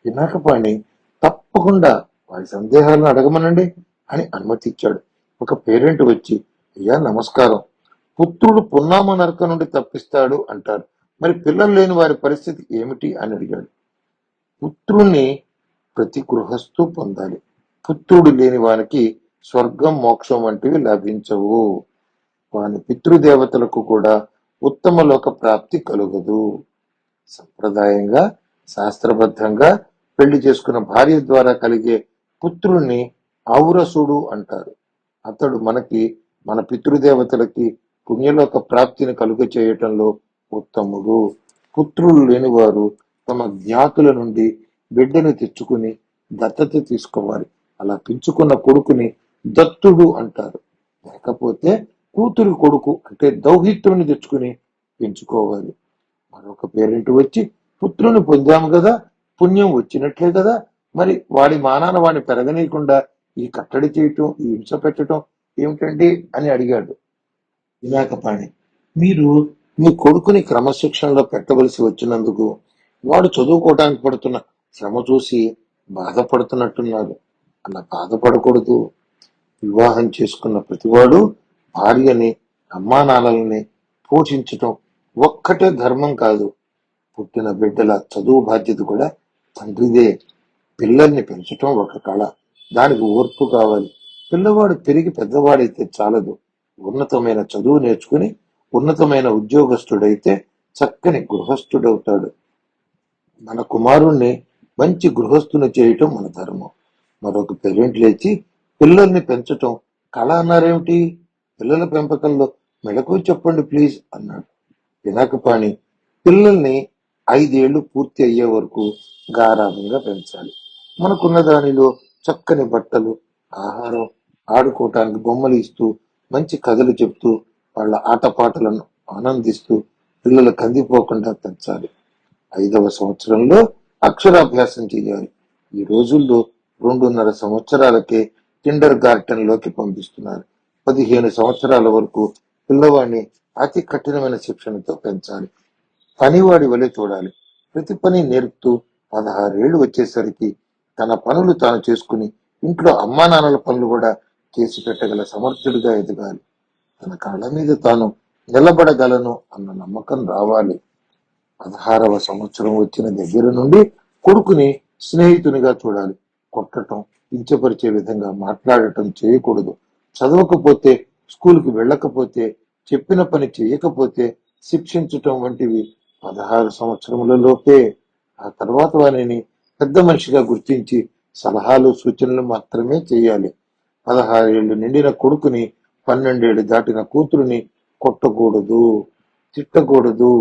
పినాకపాణి తప్పకుండా వారి సందేహాలను అడగమనండి అని అనుమతిచ్చాడు. ఒక పేరెంట్ వచ్చి, అయ్యా నమస్కారం, పుత్రుడు పున్నామ నరక నుండి తప్పిస్తాడు అంటారు, మరి పిల్లలు లేని వారి పరిస్థితి ఏమిటి అని అడిగాడు. పుత్రుణ్ణి ప్రతి గృహస్థు పొందాలి. పుత్రుడు లేని వానికి స్వర్గం మోక్షం వంటివి లభించవు. వాని పితృదేవతలకు కూడా ఉత్తమ లోక ప్రాప్తి కలుగదు. సంప్రదాయంగా శాస్త్రబద్ధంగా పెళ్లి చేసుకున్న భార్య ద్వారా కలిగే పుత్రుణ్ణి ఔరసుడు అంటారు. అతడు మన పితృదేవతలకి పుణ్యలోక ప్రాప్తిని కలుగ చేయటంలో ఉత్తముడు. పుత్రులు లేని వారు తమ జ్ఞాతుల నుండి బిడ్డను తెచ్చుకుని దత్తత తీసుకోవాలి. అలా పెంచుకున్న కొడుకుని దత్తుడు అంటారు. లేకపోతే కూతురు కొడుకు అంటే దౌహిత్రుని తెచ్చుకుని పెంచుకోవాలి. మరొక పేరెంట్ వచ్చి, పుత్రుని పొందాము కదా, పుణ్యం వచ్చినట్లే కదా, మరి వాడి మానాన వాడిని పెరగనీయకుండా ఈ కట్టడి చేయటం, ఈ హింస పెట్టడం ఏమిటండి అని అడిగాడు. పినాకపాణి, మీరు మీ కొడుకుని క్రమశిక్షణలో పెట్టవలసి వచ్చినందుకు వాడు చదువుకోవటానికి పడుతున్న శ్రమ చూసి బాధపడుతున్నట్టున్నారు. అలా బాధపడకూడదు. వివాహం చేసుకున్న ప్రతివాడు భార్యని, అమ్మానాన్నల్ని పోషించటం ఒక్కటే ధర్మం కాదు. పుట్టిన బిడ్డల చదువు బాధ్యత కూడా తండ్రిదే. పిల్లల్ని పెంచటం ఒక కళ, దానికి ఓర్పు కావాలి. పిల్లవాడు పెరిగి పెద్దవాడైతే చాలదు. ఉన్నతమైన చదువు నేర్చుకుని ఉన్నతమైన ఉద్యోగస్తుడైతే చక్కని గృహస్థుడవుతాడు. మన కుమారుణ్ణి మంచి గృహస్థుని చేయటం మన ధర్మం. మరొక పేరెంట్ లేచి, పిల్లల్ని పెంచటం కళ అన్నారేమిటి, పిల్లల పెంపకంలో మెళకువ చెప్పండి ప్లీజ్ అన్నాడు. పినాకపాణి, పిల్లల్ని 5 ఏళ్లు పూర్తి అయ్యే వరకు గారాభంగా పెంచాలి. మనకున్న దానిలో చక్కని బట్టలు, ఆహారం, ఆడుకోవటానికి బొమ్మలు ఇస్తూ, మంచి కథలు చెప్తూ, వాళ్ళ ఆటపాటలను ఆనందిస్తూ పిల్లలు కందిపోకుండా పెంచాలి. 5వ సంవత్సరంలో అక్షరాభ్యాసం చేయాలి. ఈ రోజుల్లో 2.5 సంవత్సరాలకే కిండర్ గార్టెన్ లోకి పంపిస్తున్నారు. 15 సంవత్సరాల వరకు పిల్లవాడిని అతి కఠినమైన శిక్షణతో పెంచాలి. పనివాడి వలె చూడాలి. ప్రతి పని నేర్పుతూ 16 ఏళ్లు వచ్చేసరికి తన పనులు తాను చేసుకుని ఇంట్లో అమ్మా నాన్నల పనులు కూడా చేసి పెట్టగల సమర్థుడిగా ఎదగాలి. తన కాళ్ళ మీద తాను నిలబడగలను అన్న నమ్మకం రావాలి. 16వ సంవత్సరం వచ్చిన దగ్గర నుండి కొడుకుని స్నేహితునిగా చూడాలి. కొట్టటం, కించపరిచే విధంగా మాట్లాడటం చేయకూడదు. చదవకపోతే, స్కూల్కి వెళ్ళకపోతే, చెప్పిన పని చేయకపోతే శిక్షించటం వంటివి 16 సంవత్సరములలోపే. ఆ తర్వాత వారిని పెద్ద మనిషిగా గుర్తించి సలహాలు సూచనలు మాత్రమే చేయాలి. 16 ఏళ్లు నిండిన కొడుకుని, 12 ఏళ్లు దాటిన కూతురుని కొట్టకూడదు, తిట్టకూడదు,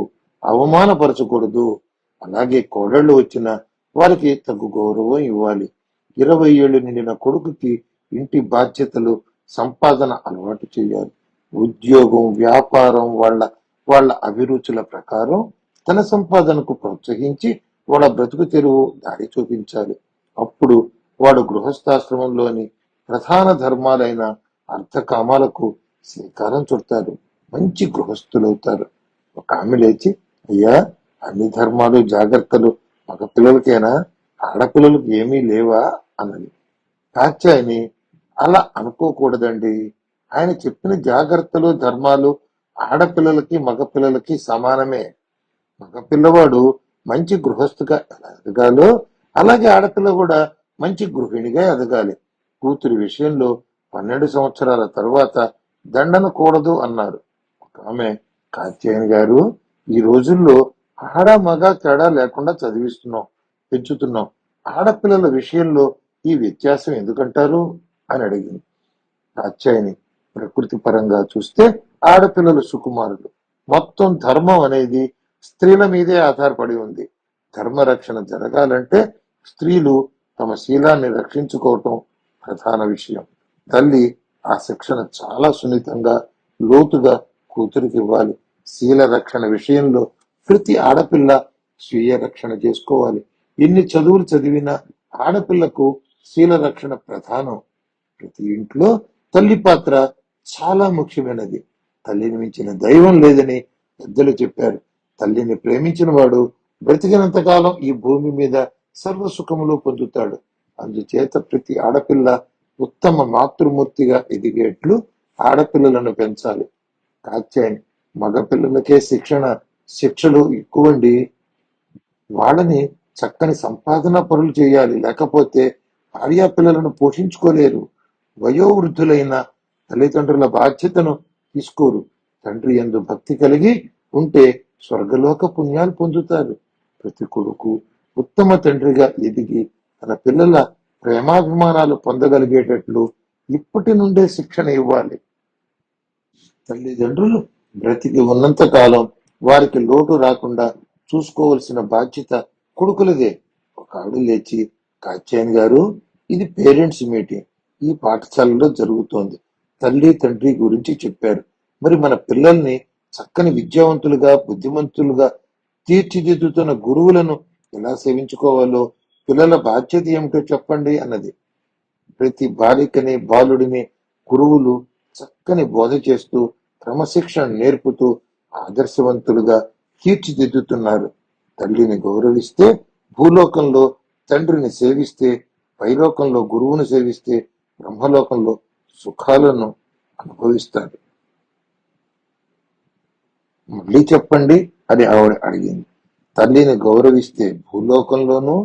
అవమానపరచకూడదు. అలాగే కోడళ్లు వచ్చిన వారికి తగు గౌరవం ఇవ్వాలి. 20 ఏళ్లు నిండిన కొడుకుకి ఇంటి బాధ్యతలు, సంపాదన అలవాటు చేయాలి. ఉద్యోగం, వ్యాపారం, వాళ్ళ అభిరుచుల ప్రకారం తన సంపాదనకు ప్రోత్సహించి వాళ్ళ బ్రతుకు తెరువు దారి చూపించాలి. అప్పుడు వాడు గృహస్థాశ్రమంలోని ప్రధాన ధర్మాలైన అర్థకామాలకు శ్రీకారం చుడతారు. మంచి గృహస్థులవుతారు. ఒక ఆమె లేచి, అయ్యా, అన్ని ధర్మాలు జాగ్రత్తలు మగపిల్లలకేనా, ఆడపిల్లలకు ఏమీ లేవా అన్నది. కాత్యాయని, అలా అనుకోకూడదండి. ఆయన చెప్పిన జాగ్రత్తలు ధర్మాలు ఆడపిల్లలకి మగపిల్లలకి సమానమే. మగపిల్లవాడు మంచి గృహస్థుగా ఎలా ఎదగాలో అలాగే ఆడపిల్ల కూడా మంచి గృహిణిగా ఎదగాలి. కూతురి విషయంలో 12 సంవత్సరాల తరువాత దండనకూడదు అన్నారు. ఒక ఆమె, కాత్యాయని గారు, ఈ రోజుల్లో ఆడ మగ తేడా లేకుండా చదివిస్తున్నాం, పెంచుతున్నాం. ఆడపిల్లల విషయంలో ఈ వ్యత్యాసం ఎందుకంటారు అని అడిగింది. కాత్యాయని, ప్రకృతి పరంగా చూస్తే ఆడపిల్లలు సుకుమారులు. మొత్తం ధర్మం అనేది స్త్రీల మీదే ఆధారపడి ఉంది. ధర్మ రక్షణ జరగాలంటే స్త్రీలు తమ శీలాన్ని రక్షించుకోవటం ప్రధాన విషయం. తల్లి ఆ శిక్షణ చాలా సున్నితంగా, లోతుగా కూతురికి ఇవ్వాలి. శీల రక్షణ విషయంలో ప్రతి ఆడపిల్ల స్వీయ రక్షణ చేసుకోవాలి. ఎన్ని చదువులు చదివినా ఆడపిల్లకు శీల రక్షణ ప్రధానం. ప్రతి ఇంట్లో తల్లి పాత్ర చాలా ముఖ్యమైనది. తల్లిని మించిన దైవం లేదని పెద్దలు చెప్పారు. తల్లిని ప్రేమించిన వాడు బ్రతికినంత కాలం ఈ భూమి మీద సర్వ సుఖములు పొందుతాడు. అందుచేత ప్రతి ఆడపిల్ల ఉత్తమ మాతృమూర్తిగా ఎదిగేట్లు ఆడపిల్లలను పెంచాలి. కాచాయని మగపిల్లలకే శిక్షలు ఎక్కువండి. వాళ్ళని చక్కని సంపాదన పనులు చేయాలి, లేకపోతే భార్యా పిల్లలను పోషించుకోలేరు. వయోవృద్ధులైన తల్లిదండ్రుల బాధ్యతను తీసుకోరు. తండ్రి యందు భక్తి కలిగి ఉంటే స్వర్గలోక పుణ్యాలు పొందుతారు. ప్రతి కొడుకు ఉత్తమ తండ్రిగా ఎదిగి తన పిల్లల ప్రేమాభిమానాలు పొందగలిగేటట్లు ఇప్పటి నుండే శిక్షణ ఇవ్వాలి. తల్లిదండ్రులు బ్రతికి ఉన్నంత కాలం వారికి లోటు రాకుండా చూసుకోవలసిన బాధ్యత కొడుకులదే. ఒక ఆవిడ లేచి, కాత్యాయని గారు, ఇది పేరెంట్స్ మీటింగ్ ఈ పాఠశాలలో జరుగుతోంది. తల్లి తండ్రి గురించి చెప్పారు. మరి మన పిల్లల్ని చక్కని విద్యావంతులుగా బుద్ధిమంతులుగా తీర్చిదిద్దుతున్న గురువులను ఎలా సేవించుకోవాలో, పిల్లల బాధ్యత ఏమిటో చెప్పండి అన్నది. ప్రతి బాలికని బాలుడిని గురువులు చక్కని బోధ చేస్తూ క్రమశిక్షణ నేర్పుతూ ఆదర్శవంతులుగా తీర్చిదిద్దుతున్నారు. తల్లిని గౌరవిస్తే భూలోకంలో తండ్రిని సేవిస్తే, పైలోకంలో గురువును సేవిస్తే బ్రహ్మలోకంలో సుఖాలను అనుభవిస్తారు. మళ్ళీ చెప్పండి అని ఆవిడ అడిగింది. తల్లిని గౌరవిస్తే భూలోకంలోనూ,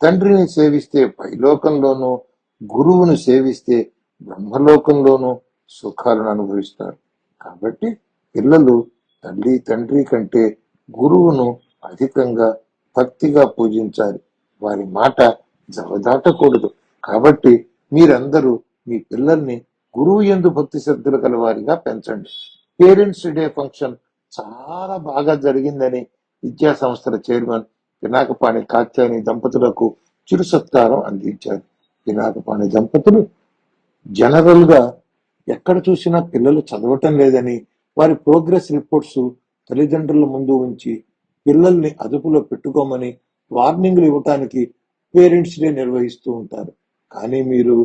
తండ్రిని సేవిస్తే పైలోకంలోనూ, గురువును సేవిస్తే బ్రహ్మలోకంలోనూ సుఖాలను అనుభవిస్తారు. కాబట్టి పిల్లలు తల్లి తండ్రి కంటే గురువును అధికంగా భక్తిగా పూజించాలి. వారి మాట జవదాటకూడదు. కాబట్టి మీరందరూ మీ పిల్లల్ని గురువు యందు భక్తి శ్రద్ధలు కలవారిగా పెంచండి. పేరెంట్స్ డే ఫంక్షన్ చాలా బాగా జరిగిందని విద్యా సంస్థల చైర్మన్ పినాకపాణి కాత్యాయని దంపతులకు చిరు సత్కారం అందించారు. పినాకపాణి దంపతులు జనరల్ గా ఎక్కడ చూసినా పిల్లలు చదవటం లేదని వారి ప్రోగ్రెస్ రిపోర్ట్స్ తల్లిదండ్రుల ముందు ఉంచి పిల్లల్ని అదుపులో పెట్టుకోమని వార్నింగ్లు ఇవ్వటానికి పేరెంట్స్ డే నిర్వహిస్తూ ఉంటారు. కానీ మీరు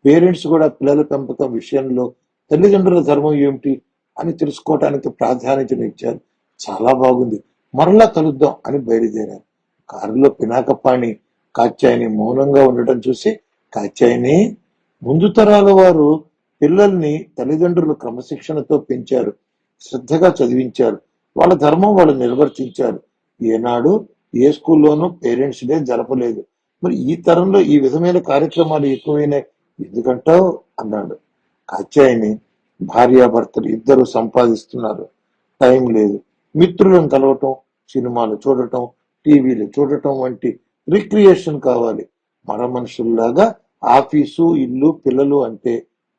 పేరెంట్స్ కూడా పిల్లల పెంపకం విషయంలో తల్లిదండ్రుల ధర్మం ఏమిటి అని తెలుసుకోవటానికి ప్రాధాన్యతనిచ్చారు. చాలా బాగుంది, మరలా కలుద్దాం అని బయలుదేరారు. కారులో పినాకపాణి కాత్యాయని మౌనంగా ఉండటం చూసి, కాత్యాయని, ముందు తరాల వారు పిల్లల్ని తల్లిదండ్రులు క్రమశిక్షణతో పెంచారు, శ్రద్ధగా చదివించారు, వాళ్ళ ధర్మం వాళ్ళు నిర్వర్తించారు. ఏనాడు ఏ స్కూల్లోనూ పేరెంట్స్ డే జరపలేదు. మరి ఈ తరంలో ఈ విధమైన కార్యక్రమాలు ఎక్కువైనాయి ఎందుకంటావు అన్నాడు. కాత్యాయని, భార్యాభర్తలు ఇద్దరు సంపాదిస్తున్నారు, టైం లేదు. మిత్రులను కలవటం, సినిమాలు చూడటం, టీవీలు చూడటం వంటి రిక్రియేషన్ కావాలి. మన మనుషుల్లాగా ఆఫీసు ఇల్లు పిల్లలు అంటే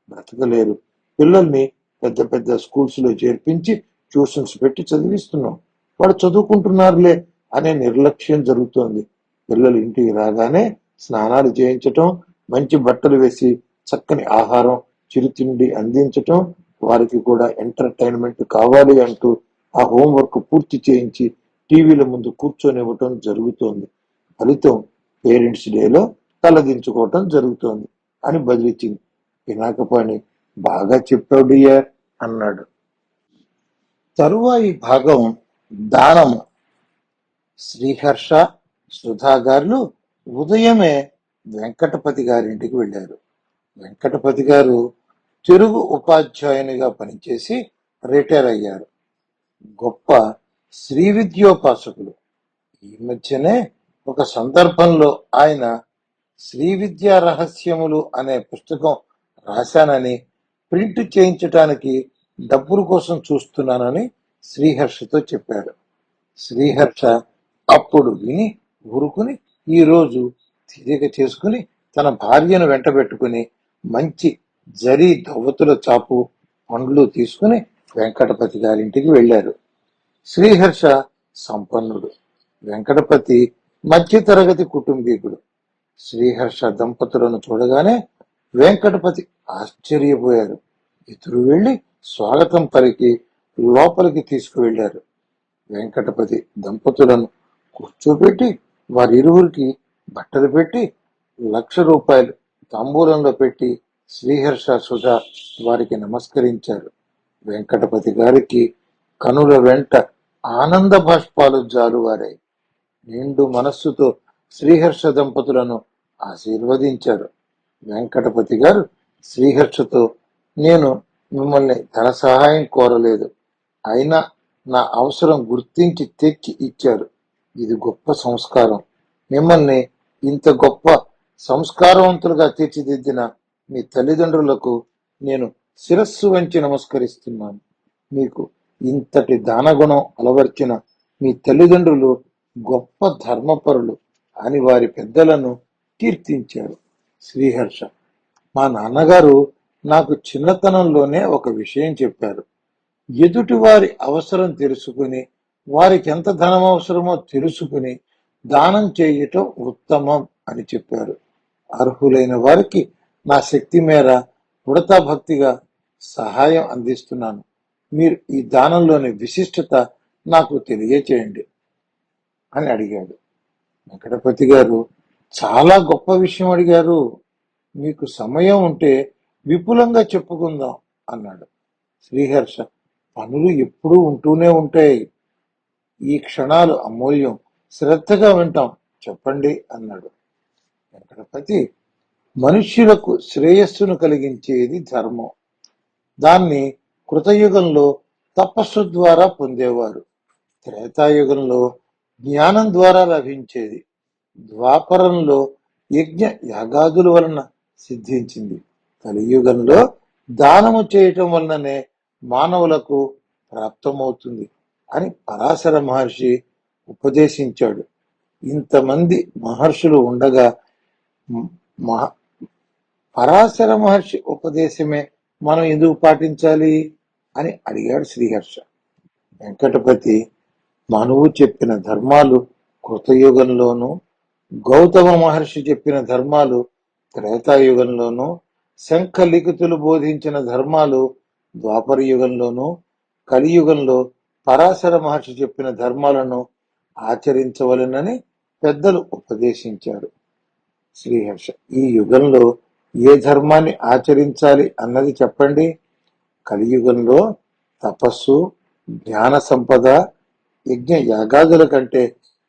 బ్రతకలేరు. పిల్లల్ని పెద్ద పెద్ద స్కూల్స్ లో చేర్పించి ట్యూషన్స్ పెట్టి చదివిస్తున్నాం. వాడు చదువుకుంటున్నారులే అనే నిర్లక్ష్యం జరుగుతోంది. పిల్లలు ఇంటికి రాగానే స్నానాలు చేయించటం, మంచి బట్టలు వేసి చక్కని ఆహారం చిరుతిండి అందించటం, వారికి కూడా ఎంటర్టైన్మెంట్ కావాలి అంటూ ఆ హోంవర్క్ పూర్తి చేయించి టీవీల ముందు కూర్చొనివ్వటం జరుగుతోంది. ఫలితం పేరెంట్స్ డేలో తలదించుకోవటం జరుగుతోంది అని బదిలిచ్చింది. పినాకపాణి, బాగా చెప్పావు డియర్ అన్నాడు. తరువాయి భాగం దానము. శ్రీహర్ష, సుధా గారు ఉదయమే వెంకటపతి గారింటికి వెళ్ళారు. వెంకటపతి గారు తెలుగు ఉపాధ్యాయునిగా పనిచేసి రిటైర్ అయ్యారు. గొప్ప శ్రీ విద్యోపాసకులు. ఈ మధ్యనే ఒక సందర్భంలో ఆయన శ్రీ విద్యా రహస్యములు అనే పుస్తకం రాశానని, ప్రింట్ చేయించటానికి డబ్బుల కోసం చూస్తున్నానని శ్రీహర్షతో చెప్పాడు. శ్రీహర్ష అప్పుడు విని ఊరుకుని ఈరోజు తీరిక చేసుకుని తన భార్యను వెంట పెట్టుకుని మంచి జరీ దవ్వతుల చాపు పండ్లు తీసుకుని వెంకటపతి గారింటికి వెళ్ళారు. శ్రీహర్ష సంపన్నుడు, వెంకటపతి మధ్యతరగతి కుటుంబీకుడు. శ్రీహర్ష దంపతులను చూడగానే వెంకటపతి ఆశ్చర్యపోయారు. ఎదురు వెళ్లి స్వాగతం పలికి లోపలికి తీసుకువెళ్లారు. వెంకటపతి దంపతులను కూర్చోబెట్టి వారిరువురికి బట్టలు పెట్టి ₹1,00,000 తాంబూలంలో పెట్టి శ్రీహర్ష సుధా వారికి నమస్కరించారు. వెంకటపతి గారికి కనుల వెంట ఆనంద బాష్పాలు జాలువారాయి. నిండు మనస్సుతో శ్రీహర్ష దంపతులను ఆశీర్వదించారు. వెంకటపతి గారు శ్రీహర్షతో, నేను మిమ్మల్ని ధన సహాయం కోరలేదు, అయినా నా అవసరం గుర్తించి తెచ్చి ఇచ్చారు. ఇది గొప్ప సంస్కారం. మిమ్మల్ని ఇంత గొప్ప సంస్కారవంతులుగా తీర్చిదిద్దిన మీ తల్లిదండ్రులకు నేను శిరస్సు వంచి నమస్కరిస్తున్నాను. మీకు ఇంతటి దానగుణం అలవర్చిన మీ తల్లిదండ్రులు గొప్ప ధర్మపరులు అని వారి పెద్దలను కీర్తించారు. శ్రీహర్ష: మా నాన్నగారు నాకు చిన్నతనంలోనే ఒక విషయం చెప్పారు. ఎదుటివారి అవసరం తెలుసుకుని, వారికి ఎంత ధనం అవసరమో తెలుసుకుని దానం చేయటం ఉత్తమం అని చెప్పారు. అర్హులైన వారికి నా శక్తి మేర ఉడతా భక్తిగా సహాయం అందిస్తున్నాను. మీరు ఈ దానంలోని విశిష్టత నాకు తెలియచేయండి అని అడిగాడు. వెంకటపతి గారు: చాలా గొప్ప విషయం అడిగారు. మీకు సమయం ఉంటే విపులంగా చెప్పుకుందాం అన్నాడు. శ్రీహర్ష: పనులు ఎప్పుడూ ఉంటూనే ఉంటాయి. ఈ క్షణాలు అమూల్యం. శ్రద్ధగా వింటాం, చెప్పండి అన్నాడు. వెంకటపతి: మనుష్యులకు శ్రేయస్సును కలిగించేది ధర్మం. దాన్ని కృతయుగంలో తపస్సు ద్వారా పొందేవారు. త్రేతాయుగంలో జ్ఞానం ద్వారా లభించేది. ద్వాపరంలో యజ్ఞ యాగాదుల వలన సిద్ధించింది. కలియుగంలో దానము చేయటం వలననే మానవులకు ప్రాప్తమవుతుంది అని పరాశర మహర్షి ఉపదేశించాడు. ఇంతమంది మహర్షులు ఉండగా పరాశర మహర్షి ఉపదేశమే మనం ఎందుకు పాటించాలి అని అడిగాడు శ్రీహర్ష. వెంకటపతి: మనువు చెప్పిన ధర్మాలు కృతయుగంలోనూ, గౌతమ మహర్షి చెప్పిన ధర్మాలు త్రేతాయుగంలోనూ, శంఖలిఖితులు బోధించిన ధర్మాలు ద్వాపర యుగంలోనూ, కలియుగంలో పరాశర మహర్షి చెప్పిన ధర్మాలను ఆచరించవలెనని పెద్దలు ఉపదేశించారు. శ్రీహర్ష: ఈ యుగంలో ఏ ధర్మాన్ని ఆచరించాలి అన్నది చెప్పండి. కలియుగంలో తపస్సు, జ్ఞాన సంపద, యజ్ఞ యాగాదుల కంటే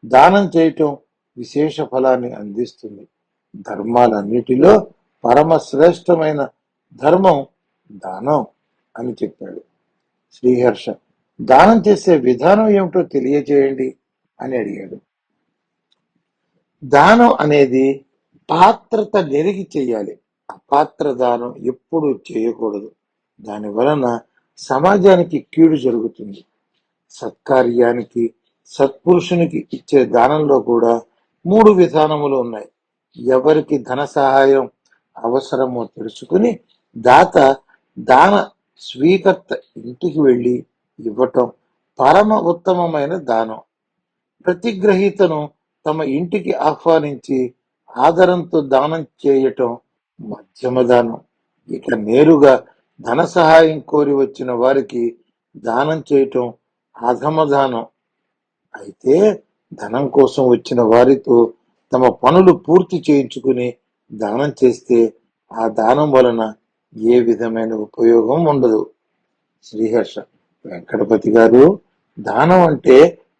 దానం చేయటం విశేష ఫలాన్ని అందిస్తుంది. ధర్మాలన్నిటిలో పరమ శ్రేష్టమైన ధర్మం దానం అని చెప్పాడు. శ్రీహర్ష: దానం చేసే విధానం ఏమిటో తెలియచేయండి అని అడిగాడు. దానం అనేది పాత్రత నెరిగి చేయాలి. అపాత్ర దానం ఎప్పుడు చేయకూడదు. దాని వలన సమాజానికి కీడు జరుగుతుంది. సత్కార్యానికి, సత్పురుషునికి ఇచ్చే దానంలో కూడా 3 విధానములు ఉన్నాయి. ఎవరికి ధన సహాయం అవసరమో తెలుసుకుని దాత దాన స్వీకర్త ఇంటికి వెళ్ళి ఇవ్వటం పరమ ఉత్తమమైన దానం. ప్రతిగ్రహీతను తమ ఇంటికి ఆహ్వానించి ఆదరంతో దానం చేయటం మధ్యమ దానం. ఇక నేరుగా ధన సహాయం కోరి వచ్చిన వారికి దానం చేయటం అధమ దానం. అయితే ధనం కోసం వచ్చిన వారితో తమ పనులు పూర్తి చేయించుకుని దానం చేస్తే ఆ దానం వలన ఏ విధమైన ఉపయోగం ఉండదు. శ్రీహర్ష: వెంకటపతి గారు, దానం అంటే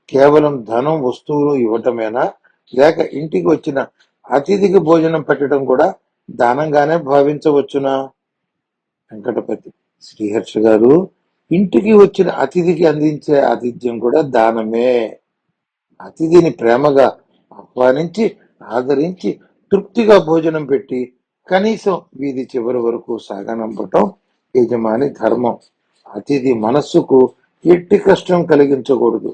కేవలం ధనం, వస్తువులు ఇవ్వటమేనా, లేక ఇంటికి వచ్చిన అతిథికి భోజనం పెట్టడం కూడా దానంగానే భావించవచ్చునా? వెంకటపతి: శ్రీహర్ష గారు, ఇంటికి వచ్చిన అతిథికి అందించే ఆతిథ్యం కూడా దానమే. అతిథిని ప్రేమగా ఆహ్వానించి ఆదరించి తృప్తిగా భోజనం పెట్టి కనీసం వీధి చివరి వరకు సాగనంపటం యజమాని ధర్మం. అతిథి మనస్సుకు ఎట్టి కష్టం కలిగించకూడదు.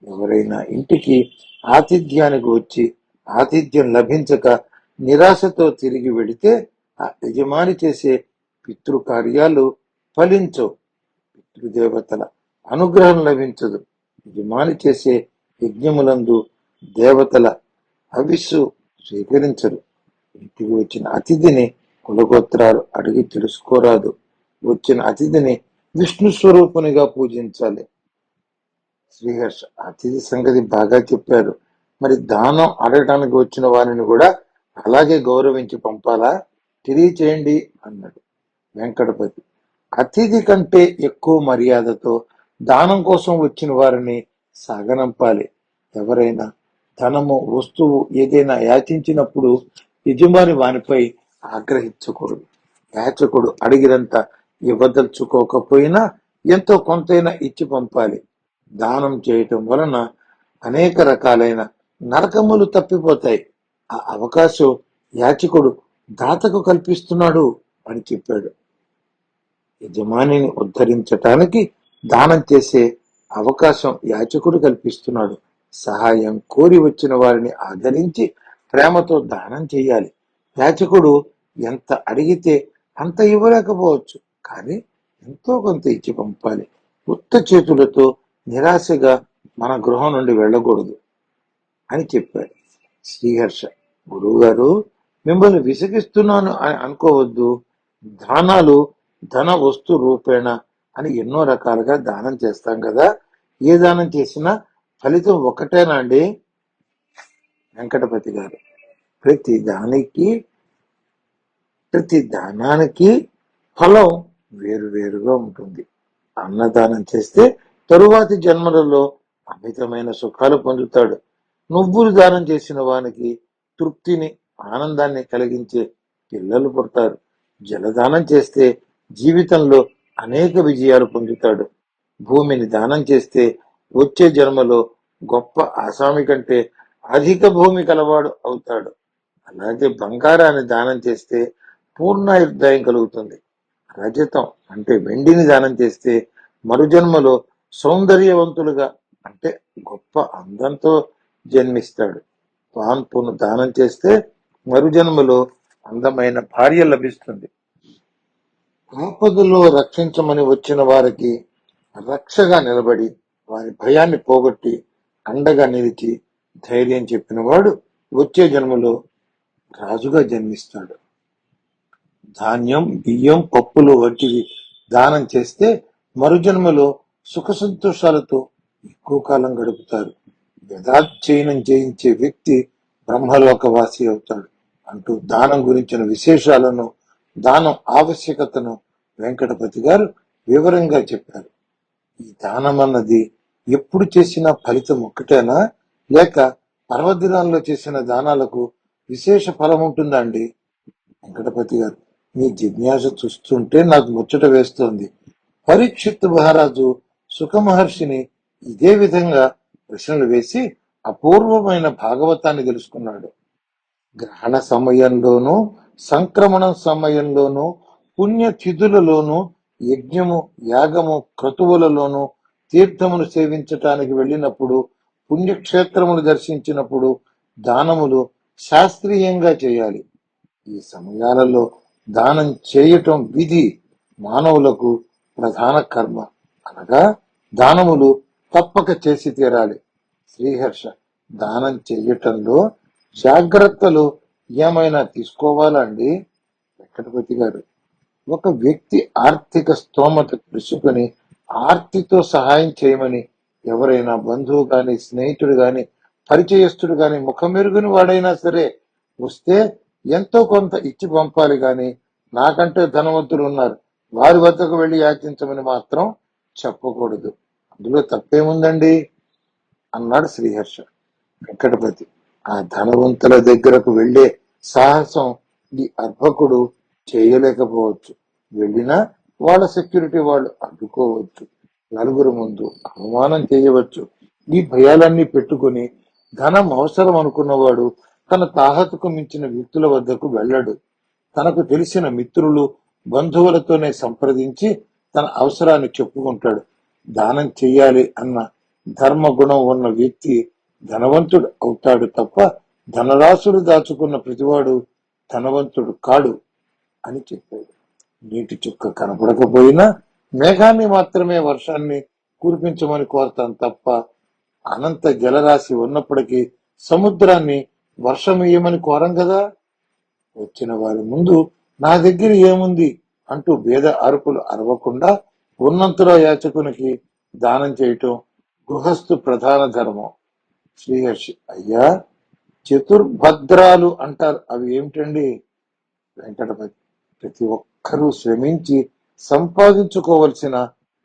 ఎవరైనా ఇంటికి ఆతిథ్యానికి వచ్చి ఆతిథ్యం లభించక నిరాశతో తిరిగి వెడితే ఆ యజమాని చేసే పితృకార్యాలు ఫలించవు. పితృదేవతల అనుగ్రహం లభించదు. యజమాని చేసే యజ్ఞములందు దేవతల హవిస్సు స్వీకరించరు. ఇంటికి వచ్చిన అతిథిని కులగోత్రాలు అడిగి తెలుసుకోరాదు. వచ్చిన అతిథిని విష్ణు స్వరూపునిగా పూజించాలి. శ్రీహర్ష, అతిథి సంగతి బాగా చెప్పారు. మరి దానం అడగటానికి వచ్చిన వారిని కూడా అలాగే గౌరవించి పంపాలా? తెలియచేయండి అన్నాడు వెంకటపతి. అతిథి కంటే ఎక్కువ మర్యాదతో దానం కోసం వచ్చిన వారిని సాగనంపాలి. ఎవరైనా ధనము, వస్తువు ఏదైనా యాచించినప్పుడు యజమాని వానిపై ఆగ్రహించకూడదు. యాచకుడు అడిగినంత ఇవ్వదలుచుకోకపోయినా ఎంతో కొంతైనా ఇచ్చి పంపాలి. దానం చేయటం వలన అనేక రకాలైన నరకములు తప్పిపోతాయి. ఆ అవకాశం యాచకుడు దాతకు కల్పిస్తున్నాడు అని చెప్పాడు. యజమానిని ఉద్ధరించటానికి దానం చేసే అవకాశం యాచకుడు కల్పిస్తున్నాడు. సహాయం కోరి వచ్చిన వారిని ఆదరించి ప్రేమతో దానం చేయాలి. యాచకుడు ఎంత అడిగితే అంత ఇవ్వలేకపోవచ్చు, కానీ ఎంతో కొంత ఇచ్చి పంపాలి. ఉత్త చేతులతో నిరాశగా మన గృహం నుండి వెళ్ళకూడదు అని చెప్పాడు. శ్రీహర్ష, గురువు గారు, మిమ్మల్ని విసిగిస్తున్నాను అని అనుకోవద్దు. దానాలు ధన వస్తు రూపేణ అని ఎన్నో రకాలుగా దానం చేస్తాం కదా, ఏ దానం చేసినా ఫలితం ఒకటేనా అండి? వెంకటపతి గారు, ప్రతి దానానికి ఫలం వేరువేరుగా ఉంటుంది. అన్నదానం చేస్తే తరువాతి జన్మలలో అమితమైన సుఖాలు పొందుతాడు. నువ్వులు దానం చేసిన వానికి తృప్తిని, ఆనందాన్ని కలిగించే పిల్లలు పుడతారు. జలదానం చేస్తే జీవితంలో అనేక విజయాలు పొందుతాడు. భూమిని దానం చేస్తే వచ్చే జన్మలో గొప్ప ఆసామి కంటే అధిక భూమి కలవాడు అవుతాడు. అలాగే బంగారాన్ని దానం చేస్తే పూర్ణాయుర్దాయం కలుగుతుంది. రజతం అంటే వెండిని దానం చేస్తే మరుజన్మలో సౌందర్యవంతులుగా అంటే గొప్ప అందంతో జన్మిస్తాడు. పాన్పును దానం చేస్తే మరుజన్మలో అందమైన భార్య లభిస్తుంది. ఆపదలో రక్షించమని వచ్చిన వారికి రక్షగా నిలబడి వారి భయాన్ని పోగొట్టి అండగా నిలిచి ధైర్యం చెప్పిన వాడు వచ్చే జన్మలో రాజుగా జన్మిస్తాడు. ధాన్యం, బియ్యం, పప్పులు వంటివి దానం చేస్తే మరుజన్మలో సుఖ సంతోషాలతో ఎక్కువ కాలం గడుపుతారు. యథాధ్యయనం చేయించే వ్యక్తి బ్రహ్మలోకవాసి అవుతాడు అంటూ దానం గురించిన విశేషాలను, దానం ఆవశ్యకతను వెంకటపతి గారు వివరంగా చెప్పారు. ఈ దానం అన్నది ఎప్పుడు చేసినా ఫలితం ఒక్కటేనా, లేక పర్వదినాల్లో చేసిన దానాలకు విశేష ఫలం ఉంటుందా అండి? వెంకటపతి గారు, మీ జిజ్ఞాస చూస్తుంటే నాకు ముచ్చట వేస్తోంది. పరీక్షిత్ మహారాజు సుఖ మహర్షిని ఇదే విధంగా ప్రశ్నలు వేసి అపూర్వమైన భాగవతాన్ని తెలుసుకున్నాడు. గ్రహణ సమయంలోనూ, సంక్రమణం సమయంలోనూ, పుణ్యతిథులలోనూ, యజ్ఞము, యాగము, క్రతువులలోనూ, తీర్థమును సేవించటానికి వెళ్ళినప్పుడు, పుణ్యక్షేత్రములు దర్శించినప్పుడు దానములు శాస్త్రీయంగా చేయాలి. ఈ సమయాలలో దానం చేయటం విధి. మానవులకు ప్రధాన కర్మ అనగా దానములు తప్పక చేసి తీరాలి. శ్రీహర్ష, దానం చేయటంలో జాగ్రత్తలు ఏమైనా తీసుకోవాలా అండి? వెంకటపతి గారు, ఒక వ్యక్తి ఆర్థిక స్తోమత తెలుసుకుని ఆర్తితో సహాయం చేయమని ఎవరైనా బంధువు గాని, స్నేహితుడు గాని, పరిచయస్తుడు గాని, ముఖమెరుగుని వాడైనా సరే వస్తే ఎంతో కొంత ఇచ్చి పంపాలి గాని నాకంటే ధనవంతులు ఉన్నారు, వారి వద్దకు వెళ్లి యాచించమని మాత్రం చెప్పకూడదు. అందులో తప్పేముందండి అన్నాడు శ్రీహర్ష. వెంకటపతి, ఆ ధనవంతుల దగ్గరకు వెళ్లే సాహసం ఈ అర్భకుడు చేయలేకపోవచ్చు. వెళ్ళినా వాళ్ళ సెక్యూరిటీ వాళ్ళు అడ్డుకోవచ్చు, నలుగురు ముందు అవమానం చేయవచ్చు. ఈ భయాలన్నీ పెట్టుకుని ధనం అవసరం అనుకున్నవాడు తన తాహతుకు మించిన వ్యక్తుల వద్దకు వెళ్ళడు. తనకు తెలిసిన మిత్రులు, బంధువులతోనే సంప్రదించి తన అవసరాన్ని చెప్పుకుంటాడు. దానం చెయ్యాలి అన్న ధర్మ గుణం ఉన్న వ్యక్తి ధనవంతుడు అవుతాడు తప్ప ధనరాశుడు దాచుకున్న ప్రతివాడు ధనవంతుడు కాడు అని చెప్పాడు. నీటి చుక్క కనపడకపోయినా మేఘాన్ని మాత్రమే వర్షాన్ని కురిపించమని కోరతాం తప్ప అనంత జలరాశి ఉన్నప్పటికీ సముద్రాన్ని వర్షమయ్యమని కోరం కదా. వచ్చిన వారి ముందు నా దగ్గర ఏముంది అంటూ భేద అరుపులు అరవకుండా ఉన్నంతలో యాచకునికి దానం చేయటం గృహస్థు ప్రధాన ధర్మం. శ్రీహర్షి: అయ్యా, చతుర్భద్రాలు అంటారు, అవి ఏమిటండి? వెంకటపతి: ప్రతి ఒక్కరూ శ్రమించి సంపాదించుకోవలసిన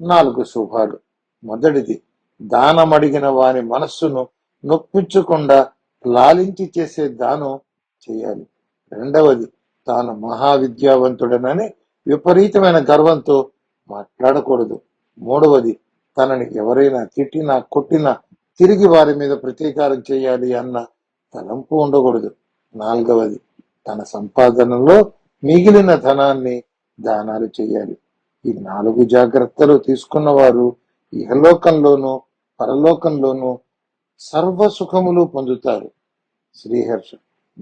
4 శుభాలు. మొదటిది, దానమడిగిన వాని మనస్సును నొప్పించకుండా లాలించి చేసే దానం చేయాలి. రెండవది, తాను మహావిద్యావంతుడనని విపరీతమైన గర్వంతో మాట్లాడకూడదు. మూడవది, తనని ఎవరైనా తిట్టినా కొట్టినా తిరిగి వారి మీద ప్రతీకారం చేయాలి అన్న తలంపు ఉండకూడదు. నాలుగవది, తన సంపాదనలో మిగిలిన ధనాన్ని దానాలు చేయాలి. ఈ 4 జాగ్రత్తలు తీసుకున్న వారు ఇహలోకంలోనూ పరలోకంలోనూ సర్వ సుఖములు పొందుతారు. శ్రీహర్ష: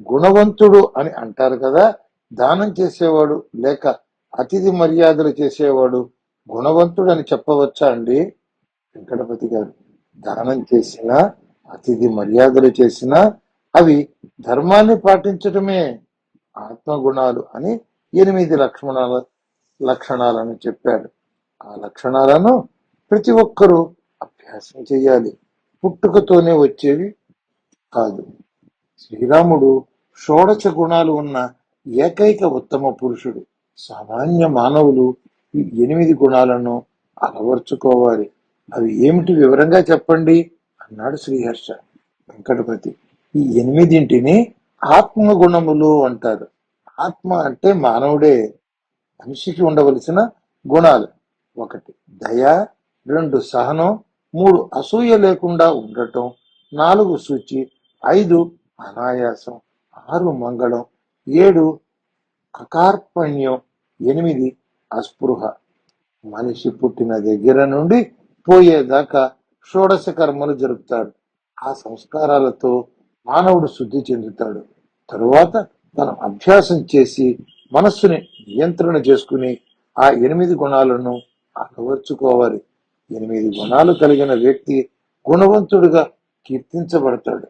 గుణవంతుడు అని అంటారు కదా, దానం చేసేవాడు లేక అతిథి మర్యాదలు చేసేవాడు గుణవంతుడని చెప్పవచ్చా అండి? వెంకటపతి గారు: దానం చేసినా అతిథి మర్యాదలు చేసినా అవి ధర్మాన్ని పాటించటమే. ఆత్మగుణాలు అని 8 లక్షణాలను చెప్పారు. ఆ లక్షణాలను ప్రతి ఒక్కరూ అభ్యాసం చేయాలి. పుట్టుకతోనే వచ్చేవి కాదు. శ్రీరాముడు షోడశ గుణాలు ఉన్న ఏకైక ఉత్తమ పురుషుడు. సామాన్య మానవులు ఈ 8 గుణాలను అలవర్చుకోవాలి. అవి ఏమిటి వివరంగా చెప్పండి అన్నాడు శ్రీహర్ష. వెంకటపతి: ఈ 8 ఆత్మ గుణములు అంటారు. ఆత్మ అంటే మానవుడే. మనిషికి ఉండవలసిన గుణాలు: 1 దయ, 2 సహనం, 3 అసూయ లేకుండా ఉండటం, 4 శుచి, 5 అనాయాసం, 6 మంగళం, 7 అకార్పణ్యం, 8 అస్పృహ. మనిషి పుట్టిన దగ్గర నుండి పోయేదాకా షోడశ కర్మలు జరుపుతాడు. ఆ సంస్కారాలతో మానవుడు శుద్ధి చెందుతాడు. తరువాత మనం అభ్యాసం చేసి మనస్సుని నియంత్రణ చేసుకుని ఆ 8 గుణాలను అలవర్చుకోవాలి. 8 గుణాలు కలిగిన వ్యక్తి గుణవంతుడిగా కీర్తించబడతాడు.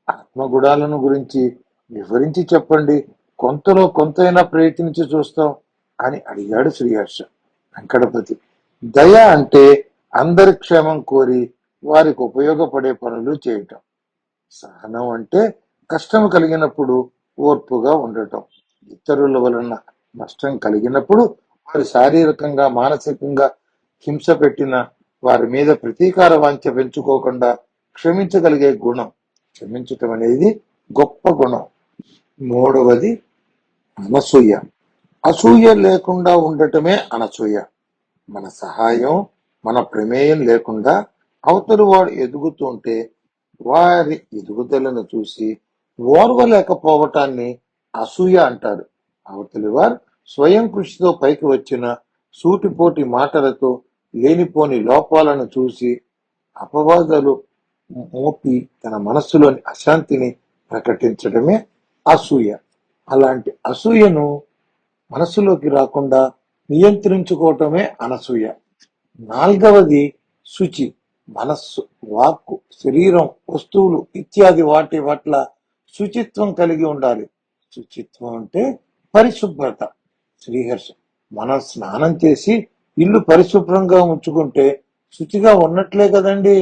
ఆత్మగుణాలను గురించి వివరించి చెప్పండి, కొంతలో కొంతైనా ప్రయత్నించి చూస్తాం అని అడిగాడు శ్రీహర్ష. వెంకటపతి: దయ అంటే అందరి క్షేమం కోరి వారికి ఉపయోగపడే పనులు చేయటం. సహనం అంటే కష్టం కలిగినప్పుడు ఓర్పుగా ఉండటం. ఇతరుల వలన నష్టం కలిగినప్పుడు వారి శారీరకంగా మానసికంగా హింస పెట్టిన వారి మీద ప్రతీకార వాంఛ పెంచుకోకుండా క్షమించగలిగే గుణం. క్షమించటం అనేది గొప్ప గుణం. మూడవది అనసూయ. అసూయ లేకుండా ఉండటమే అనసూయ. మన సహాయం, మన ప్రమేయం లేకుండా అవతలి వాడు ఎదుగుతుంటే వారి ఎదుగుదలను చూసి ఓర్వలేకపోవటాన్ని అసూయ అంటారు. అవతలి వారు స్వయం కృషితో పైకి వచ్చిన సూటిపోటి మాటలతో లేనిపోని లోపాలను చూసి అపవాదాలు మోపి తన మనస్సులోని అశాంతిని ప్రకటించడమే అసూయ. అలాంటి అసూయను మనస్సులోకి రాకుండా నియంత్రించుకోవటమే అనసూయ. నాలుగవది శుచి. మనస్సు, వాక్కు, శరీరం, వస్తువులు ఇత్యాది వాటి పట్ల శుచిత్వం కలిగి ఉండాలి. శుచిత్వం అంటే పరిశుభ్రత. శ్రీహర్ష: మనం స్నానం చేసి ఇల్లు పరిశుభ్రంగా ఉంచుకుంటే శుచిగా ఉన్నట్లే కదండి.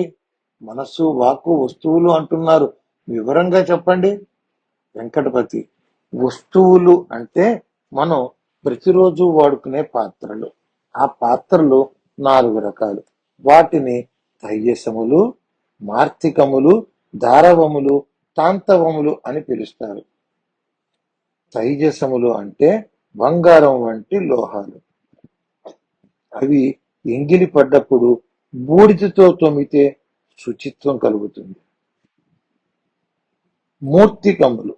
మనస్సు, వాక్కు, వస్తువులు అంటున్నారు, వివరంగా చెప్పండి. వెంకటపతి: వస్తువులు అంటే మనం ప్రతిరోజు వాడుకునే పాత్రలు. ఆ పాత్రలు 4 రకాలు. వాటిని తైజసములు, మార్తికములు, దారవములు, తాంతవములు అని పిలుస్తారు. తైజసములు అంటే బంగారం వంటి లోహాలు. అవి ఎంగిలి పడ్డప్పుడు బూడిదతో తొమితే శుచిత్వం కలుగుతుంది. మూర్తికములు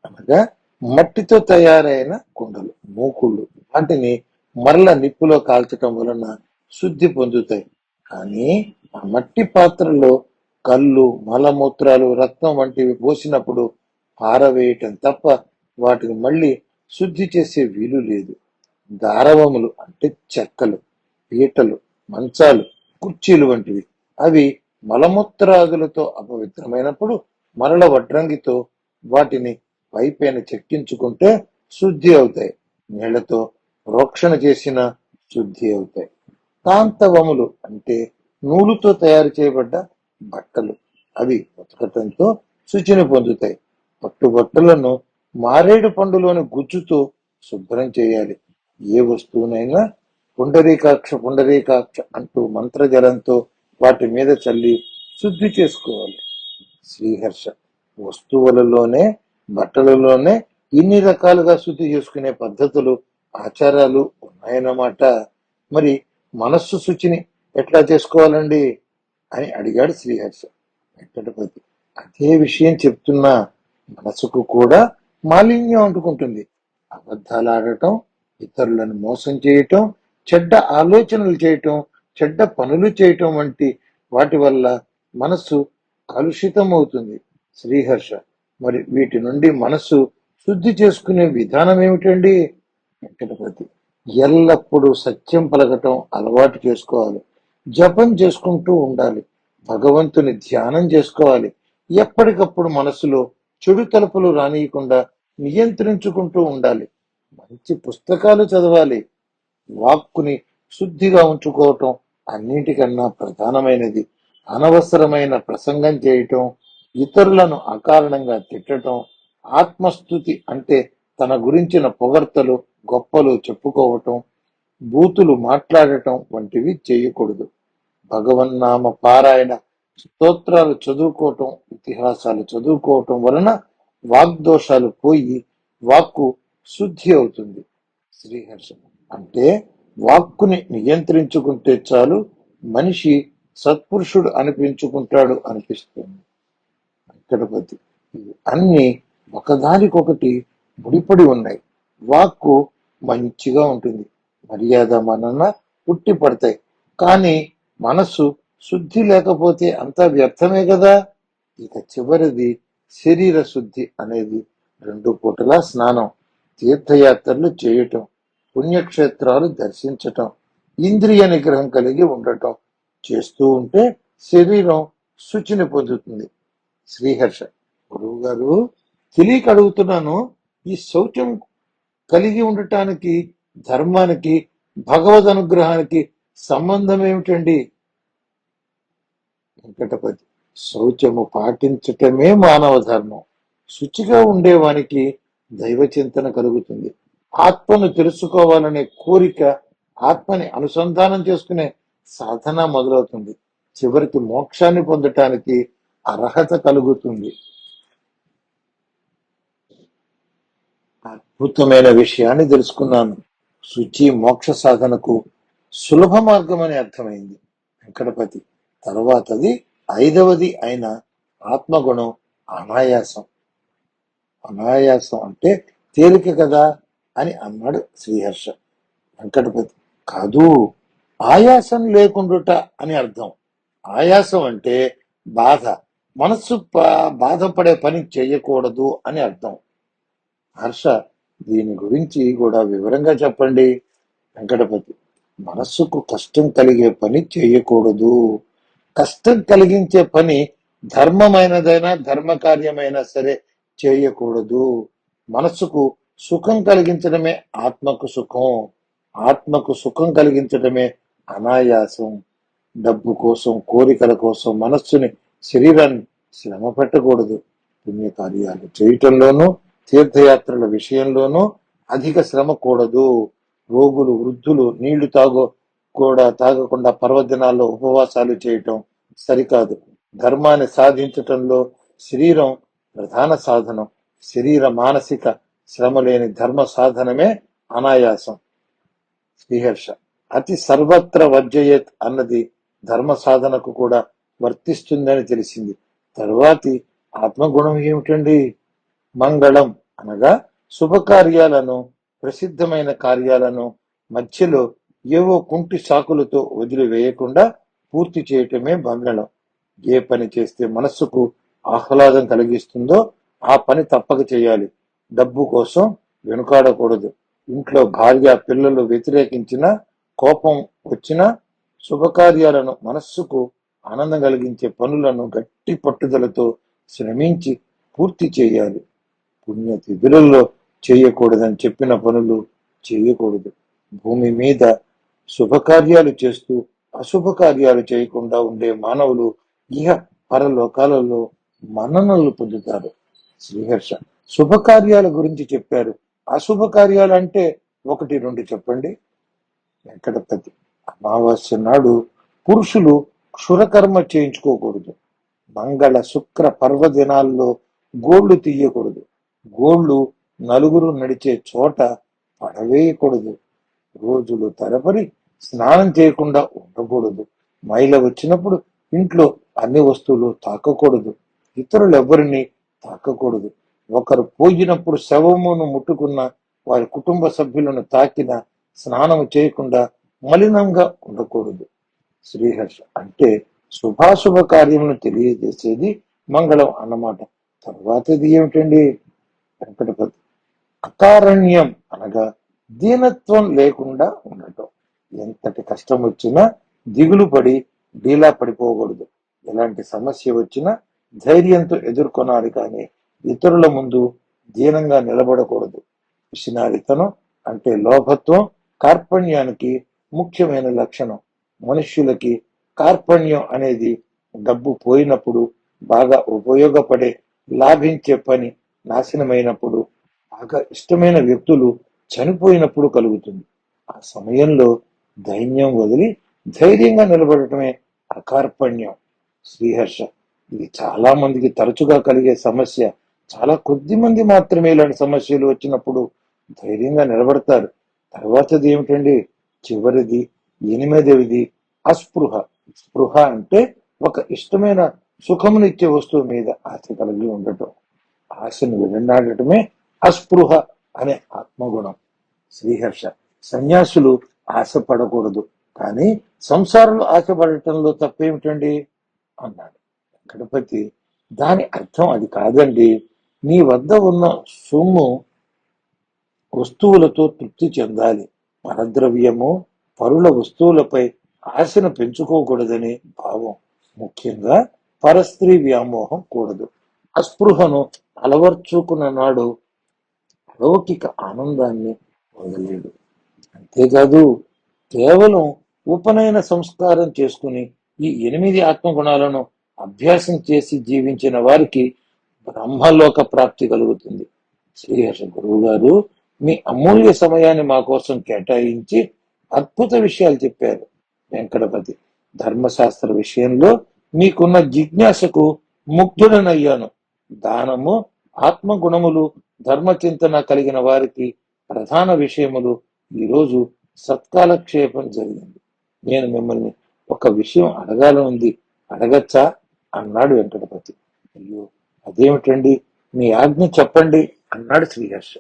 అనగా మట్టితో తయారైన కుండలు, మూకుళ్ళు. వాటిని మరల నిప్పులో కాల్చటం వలన శుద్ధి పొందుతాయి. కానీ ఆ మట్టి పాత్రలో కళ్ళు, మలమూత్రాలు, రక్తం వంటివి పోసినప్పుడు పారవేయటం తప్ప వాటిని మళ్ళీ శుద్ధి చేసే వీలు లేదు. దారవములు అంటే చెక్కలు, పీటలు, మంచాలు, కుర్చీలు వంటివి. అవి మలమూత్రాదులతో అపవిత్రమైనప్పుడు మరల వడ్రంగితో వాటిని పైపైన చెక్కించుకుంటే శుద్ధి అవుతాయి. నీళ్లతో ప్రోక్షణ చేసిన శుద్ధి అవుతాయి. తాంతవములు అంటే నూలుతో తయారు చేయబడ్డ బట్టలు. అవి ఉతకటంతో శుచిని పొందుతాయి. పట్టుబట్టలను మారేడు పండులోని గుజ్జుతో శుభ్రం చేయాలి. ఏ వస్తువునైనా పుండరీకాక్ష పుండరీకాక్ష అంటూ మంత్రజలంతో వాటి మీద చల్లి శుద్ధి చేసుకోవాలి. శ్రీహర్ష, వస్తువులలోనే బట్టలలోనే ఇన్ని రకాలుగా శుద్ధి చేసుకునే పద్ధతులు, ఆచారాలు ఉన్నాయన్నమాట. మరి మనస్సు శుచిని ఎట్లా చేసుకోవాలండి అని అడిగాడు శ్రీహర్ష. వెంకటపతి అదే విషయం చెప్తున్నా, మనసుకు కూడా మాలిన్యం అంటుకుంటుంది. అబద్ధాలు ఆడటం, ఇతరులను మోసం చేయటం, చెడ్డ ఆలోచనలు చేయటం, చెడ్డ పనులు చేయటం వంటి వాటి వల్ల మనస్సు కలుషితం అవుతుంది. శ్రీహర్ష, మరి వీటి నుండి మనస్సు శుద్ధి చేసుకునే విధానం ఏమిటండి? వెంకటపతి ఎల్లప్పుడూ సత్యం పలకటం అలవాటు చేసుకోవాలి. జపం చేసుకుంటూ ఉండాలి. భగవంతుని ధ్యానం చేసుకోవాలి. ఎప్పటికప్పుడు మనసులో చెడు తలుపులు రానియకుండా నియంత్రించుకుంటూ ఉండాలి. మంచి పుస్తకాలు చదవాలి. వాక్కుని శుద్ధిగా ఉంచుకోవటం అన్నిటికన్నా ప్రధానమైనది. అనవసరమైన ప్రసంగం చేయటం, ఇతరులను అకారణంగా తిట్టటం, ఆత్మస్థుతి అంటే తన గురించిన పొగడ్తలు గొప్పలు చెప్పుకోవటం, బూతులు మాట్లాడటం వంటివి చేయకూడదు. భగవన్నామ పారాయణ, స్తోత్రాలు చదువుకోవటం, ఇతిహాసాలు చదువుకోవటం వలన వాగ్దోషాలు పోయి వాక్కు శుద్ధి అవుతుంది. శ్రీహర్ష అంటే వాక్కుని నియంత్రించుకుంటే చాలు, మనిషి సత్పురుషుడు అనిపించుకుంటాడు అనిపిస్తుంది. వెంకటపతి అన్ని ఒకదానికొకటి ముడిపడి ఉన్నాయి. వాక్కు మంచిగా ఉంటుంది, మర్యాద మనన పుట్టి పడతాయి. కానీ మనస్సు శుద్ధి లేకపోతే అంతా వ్యర్థమే కదా. ఇక చివరిది శరీర శుద్ధి అనేది 2 పూటలా స్నానం, తీర్థయాత్రలు చేయటం, పుణ్యక్షేత్రాలు దర్శించటం, ఇంద్రియ నిగ్రహం కలిగి ఉండటం చేస్తూ ఉంటే శరీరం శుచిని పొందుతుంది. శ్రీహర్ష, గురువు గారు తెలియక అడుగుతున్నాను, ఈ శౌచం కలిగి ఉండటానికి ధర్మానికి భగవద్ అనుగ్రహానికి సంబంధం ఏమిటండి? వెంకటపతి శౌచము పాటించటమే మానవ ధర్మం. శుచిగా ఉండేవానికి దైవ చింతన కలుగుతుంది. ఆత్మను తెలుసుకోవాలనే కోరిక, ఆత్మని అనుసంధానం చేసుకునే సాధన మొదలవుతుంది. చివరికి మోక్షాన్ని పొందటానికి అర్హత కలుగుతుంది. అద్భుతమైన విషయాన్ని తెలుసుకున్నాను. శుచి మోక్ష సాధనకు సులభ మార్గం అని అర్థమైంది. వెంకటపతి తర్వాతది 5వది అయిన ఆత్మగుణం అనాయాసం. అనాయాసం అంటే తేలిక కదా అని అన్నాడు శ్రీహర్ష. వెంకటపతి కాదు, ఆయాసం లేకుండుట అని అర్థం. ఆయాసం అంటే బాధ, మనస్సు బాధపడే పని చేయకూడదు అని అర్థం. హర్ష, దీని గురించి కూడా వివరంగా చెప్పండి. వెంకటపతి మనస్సుకు కష్టం కలిగే పని చేయకూడదు. కష్టం కలిగించే పని ధర్మమైనదైనా ధర్మకార్యమైనా సరే చేయకూడదు. మనస్సుకు సుఖం కలిగించడమే ఆత్మకు సుఖం. ఆత్మకు సుఖం కలిగించడమే అనాయాసం. డబ్బు కోసం, కోరికల కోసం మనస్సుని, శరీరాన్ని శ్రమ పెట్టకూడదు. పుణ్యకార్యాలు చేయటంలోనూ, తీర్థయాత్రల విషయంలోనూ అధిక శ్రమ కూడదు. రోగులు, వృద్ధులు నీళ్లు తాగకుండా పర్వదినాల్లో ఉపవాసాలు చేయటం సరికాదు. ధర్మాన్ని సాధించటంలో శరీరం ప్రధాన సాధనం. శరీర మానసిక శ్రమ లేని ధర్మ సాధనమే అనాయాసం. శ్రీహర్ష, అతి సర్వత్ర వర్జయత్ అన్నది ధర్మ సాధనకు కూడా వర్తిస్తుందని తెలిసింది. తరువాతి ఆత్మగుణం ఏమిటండి? మంగళం అనగా శుభకార్యాలను, ప్రసిద్ధమైన కార్యాలను మధ్యలో ఏవో కుంటి సాకులతో వదిలివేయకుండా పూర్తి చేయటమే మంగళం. ఏ పని చేస్తే మనస్సుకు ఆహ్లాదం కలిగిస్తుందో ఆ పని తప్పక చేయాలి. డబ్బు కోసం వెనుకాడకూడదు. ఇంట్లో భార్య, పిల్లలు వ్యతిరేకించినా, కోపం వచ్చినా శుభకార్యాలను, మనస్సుకు ఆనందం కలిగించే పనులను గట్టి పట్టుదలతో శ్రమించి పూర్తి చేయాలి. పుణ్యతిథులలో చేయకూడదని చెప్పిన పనులు చేయకూడదు. భూమి మీద శుభకార్యాలు చేస్తూ అశుభకార్యాలు చేయకుండా ఉండే మానవులు ఇహ పరలోకాలలో మన్ననలు పొందుతారు. శ్రీహర్ష, శుభకార్యాల గురించి చెప్పారు, అశుభ కార్యాలు అంటే ఒకటి రెండు చెప్పండి. వెంకటపతి, అమావాస్య నాడు పురుషులు క్షురకర్మ చేయించుకోకూడదు. మంగళ శుక్ర పర్వదినాల్లో గోళ్లు తీయకూడదు. గోళ్లు నలుగురు నడిచే చోట పడవేయకూడదు. రోజులు తరబడి స్నానం చేయకుండా ఉండకూడదు. మైల వచ్చినప్పుడు ఇంట్లో అన్ని వస్తువులు తాకకూడదు. ఇతరులెవ్వరిని తాకకూడదు. ఒకరు పోయినప్పుడు శవమును ముట్టుకున్న, వారి కుటుంబ సభ్యులను తాకిన, స్నానము చేయకుండా మలినంగా ఉండకూడదు. శ్రీహర్ష, అంటే శుభాశుభ కార్యములను తెలియజేసేది మంగళం అన్నమాట. తర్వాతది ఏమిటండి? వెంకటపతి, అకారణ్యం అనగా దీనత్వం లేకుండా ఉండటం. ఎంతటి కష్టం వచ్చినా దిగులు పడి డీలా పడిపోకూడదు. ఎలాంటి సమస్య వచ్చినా ధైర్యంతో ఎదుర్కొనాలి, కానీ ఇతరుల ముందు దీనంగా నిలబడకూడదు. పిసినారితనం అంటే లోభత్వం కార్పణ్యానికి ముఖ్యమైన లక్షణం. మనుష్యులకి కార్పణ్యం అనేది డబ్బు పోయినప్పుడు, బాగా ఉపయోగపడే లాభించే పని నాశనమైనప్పుడు, బాగా ఇష్టమైన వ్యక్తులు చనిపోయినప్పుడు కలుగుతుంది. ఆ సమయంలో దైన్యం వదిలి ధైర్యంగా నిలబడటమే అకార్పణ్యం. శ్రీహర్ష, ఇది చాలా మందికి తరచుగా కలిగే సమస్య. చాలా కొద్ది మంది మాత్రమే ఇలాంటి సమస్యలు వచ్చినప్పుడు ధైర్యంగా నిలబడతారు. తర్వాతది ఏమిటండి? చివరిది, ఎనిమిదవది అస్పృహ. స్పృహ అంటే ఒక ఇష్టమైన సుఖమునిచ్చే వస్తువు మీద ఆశ కలిగి ఉండటం. ఆశను విడనాడటమే అస్పృహ అనే ఆత్మగుణం. శ్రీహర్ష, సన్యాసులు ఆశపడకూడదు, కానీ సంసారంలో ఆశపడటంలో తప్పేమిటండి అన్నాడు. వెంకటపతి, దాని అర్థం అది కాదండి. నీ వద్ద ఉన్న సొమ్ము వస్తువులతో తృప్తి చెందాలి. పరద్రవ్యము, పరుల వస్తువులపై ఆశను పెంచుకోకూడదని భావం. ముఖ్యంగా పరస్త్రీ వ్యామోహం కూడదు. అస్పృహను అలవర్చుకున్న నాడు లౌకిక ఆనందాన్ని పొందలేడు. అంతేకాదు, కేవలం ఉపనయన సంస్కారం చేసుకుని ఈ 8 ఆత్మగుణాలను అభ్యాసం చేసి జీవించిన వారికి బ్రహ్మలోక ప్రాప్తి కలుగుతుంది. శ్రీహర్ష గురువు గారు మీ అమూల్య సమయాన్ని మా కోసం కేటాయించి అద్భుత విషయాలు చెప్పారు. వెంకటపతి, ధర్మశాస్త్ర విషయంలో మీకున్న జిజ్ఞాసకు ముగ్ధుడనయ్యాను. దానము, ఆత్మగుణములు, ధర్మచింతన కలిగిన వారికి ప్రధాన విషయములు ఈరోజు సత్కాలక్షేపం జరిగింది. నేను మిమ్మల్ని ఒక విషయం అడగాలనుంది, అడగచ్చా అన్నాడు వెంకటపతి. అయ్యో, అదేమిటండి? మీ ఆజ్ఞ చెప్పండి అన్నాడు శ్రీహర్ష.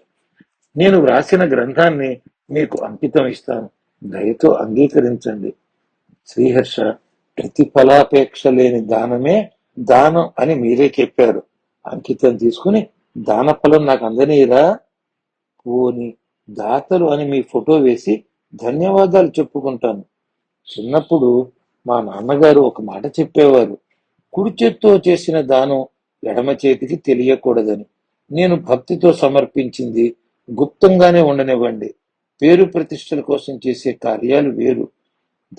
నేను వ్రాసిన గ్రంథాన్ని మీకు అంకితం ఇస్తాను, దయతో అంగీకరించండి. శ్రీహర్ష, ప్రతిఫలాపేక్ష లేని దానమే దానం అని మీరే చెప్పారు. అంకితం తీసుకుని దాన ఫలం నాకు అందనీరా? పోని దాతలు అని మీ ఫోటో వేసి ధన్యవాదాలు చెప్పుకుంటాను. చిన్నప్పుడు మా నాన్నగారు ఒక మాట చెప్పేవారు, కుడి చేత్తో చేసిన దానం ఎడమ చేతికి తెలియకూడదని. నేను భక్తితో సమర్పించింది గుప్తంగానే ఉండనివ్వండి. పేరు ప్రతిష్టల కోసం చేసే కార్యాలు వేరు.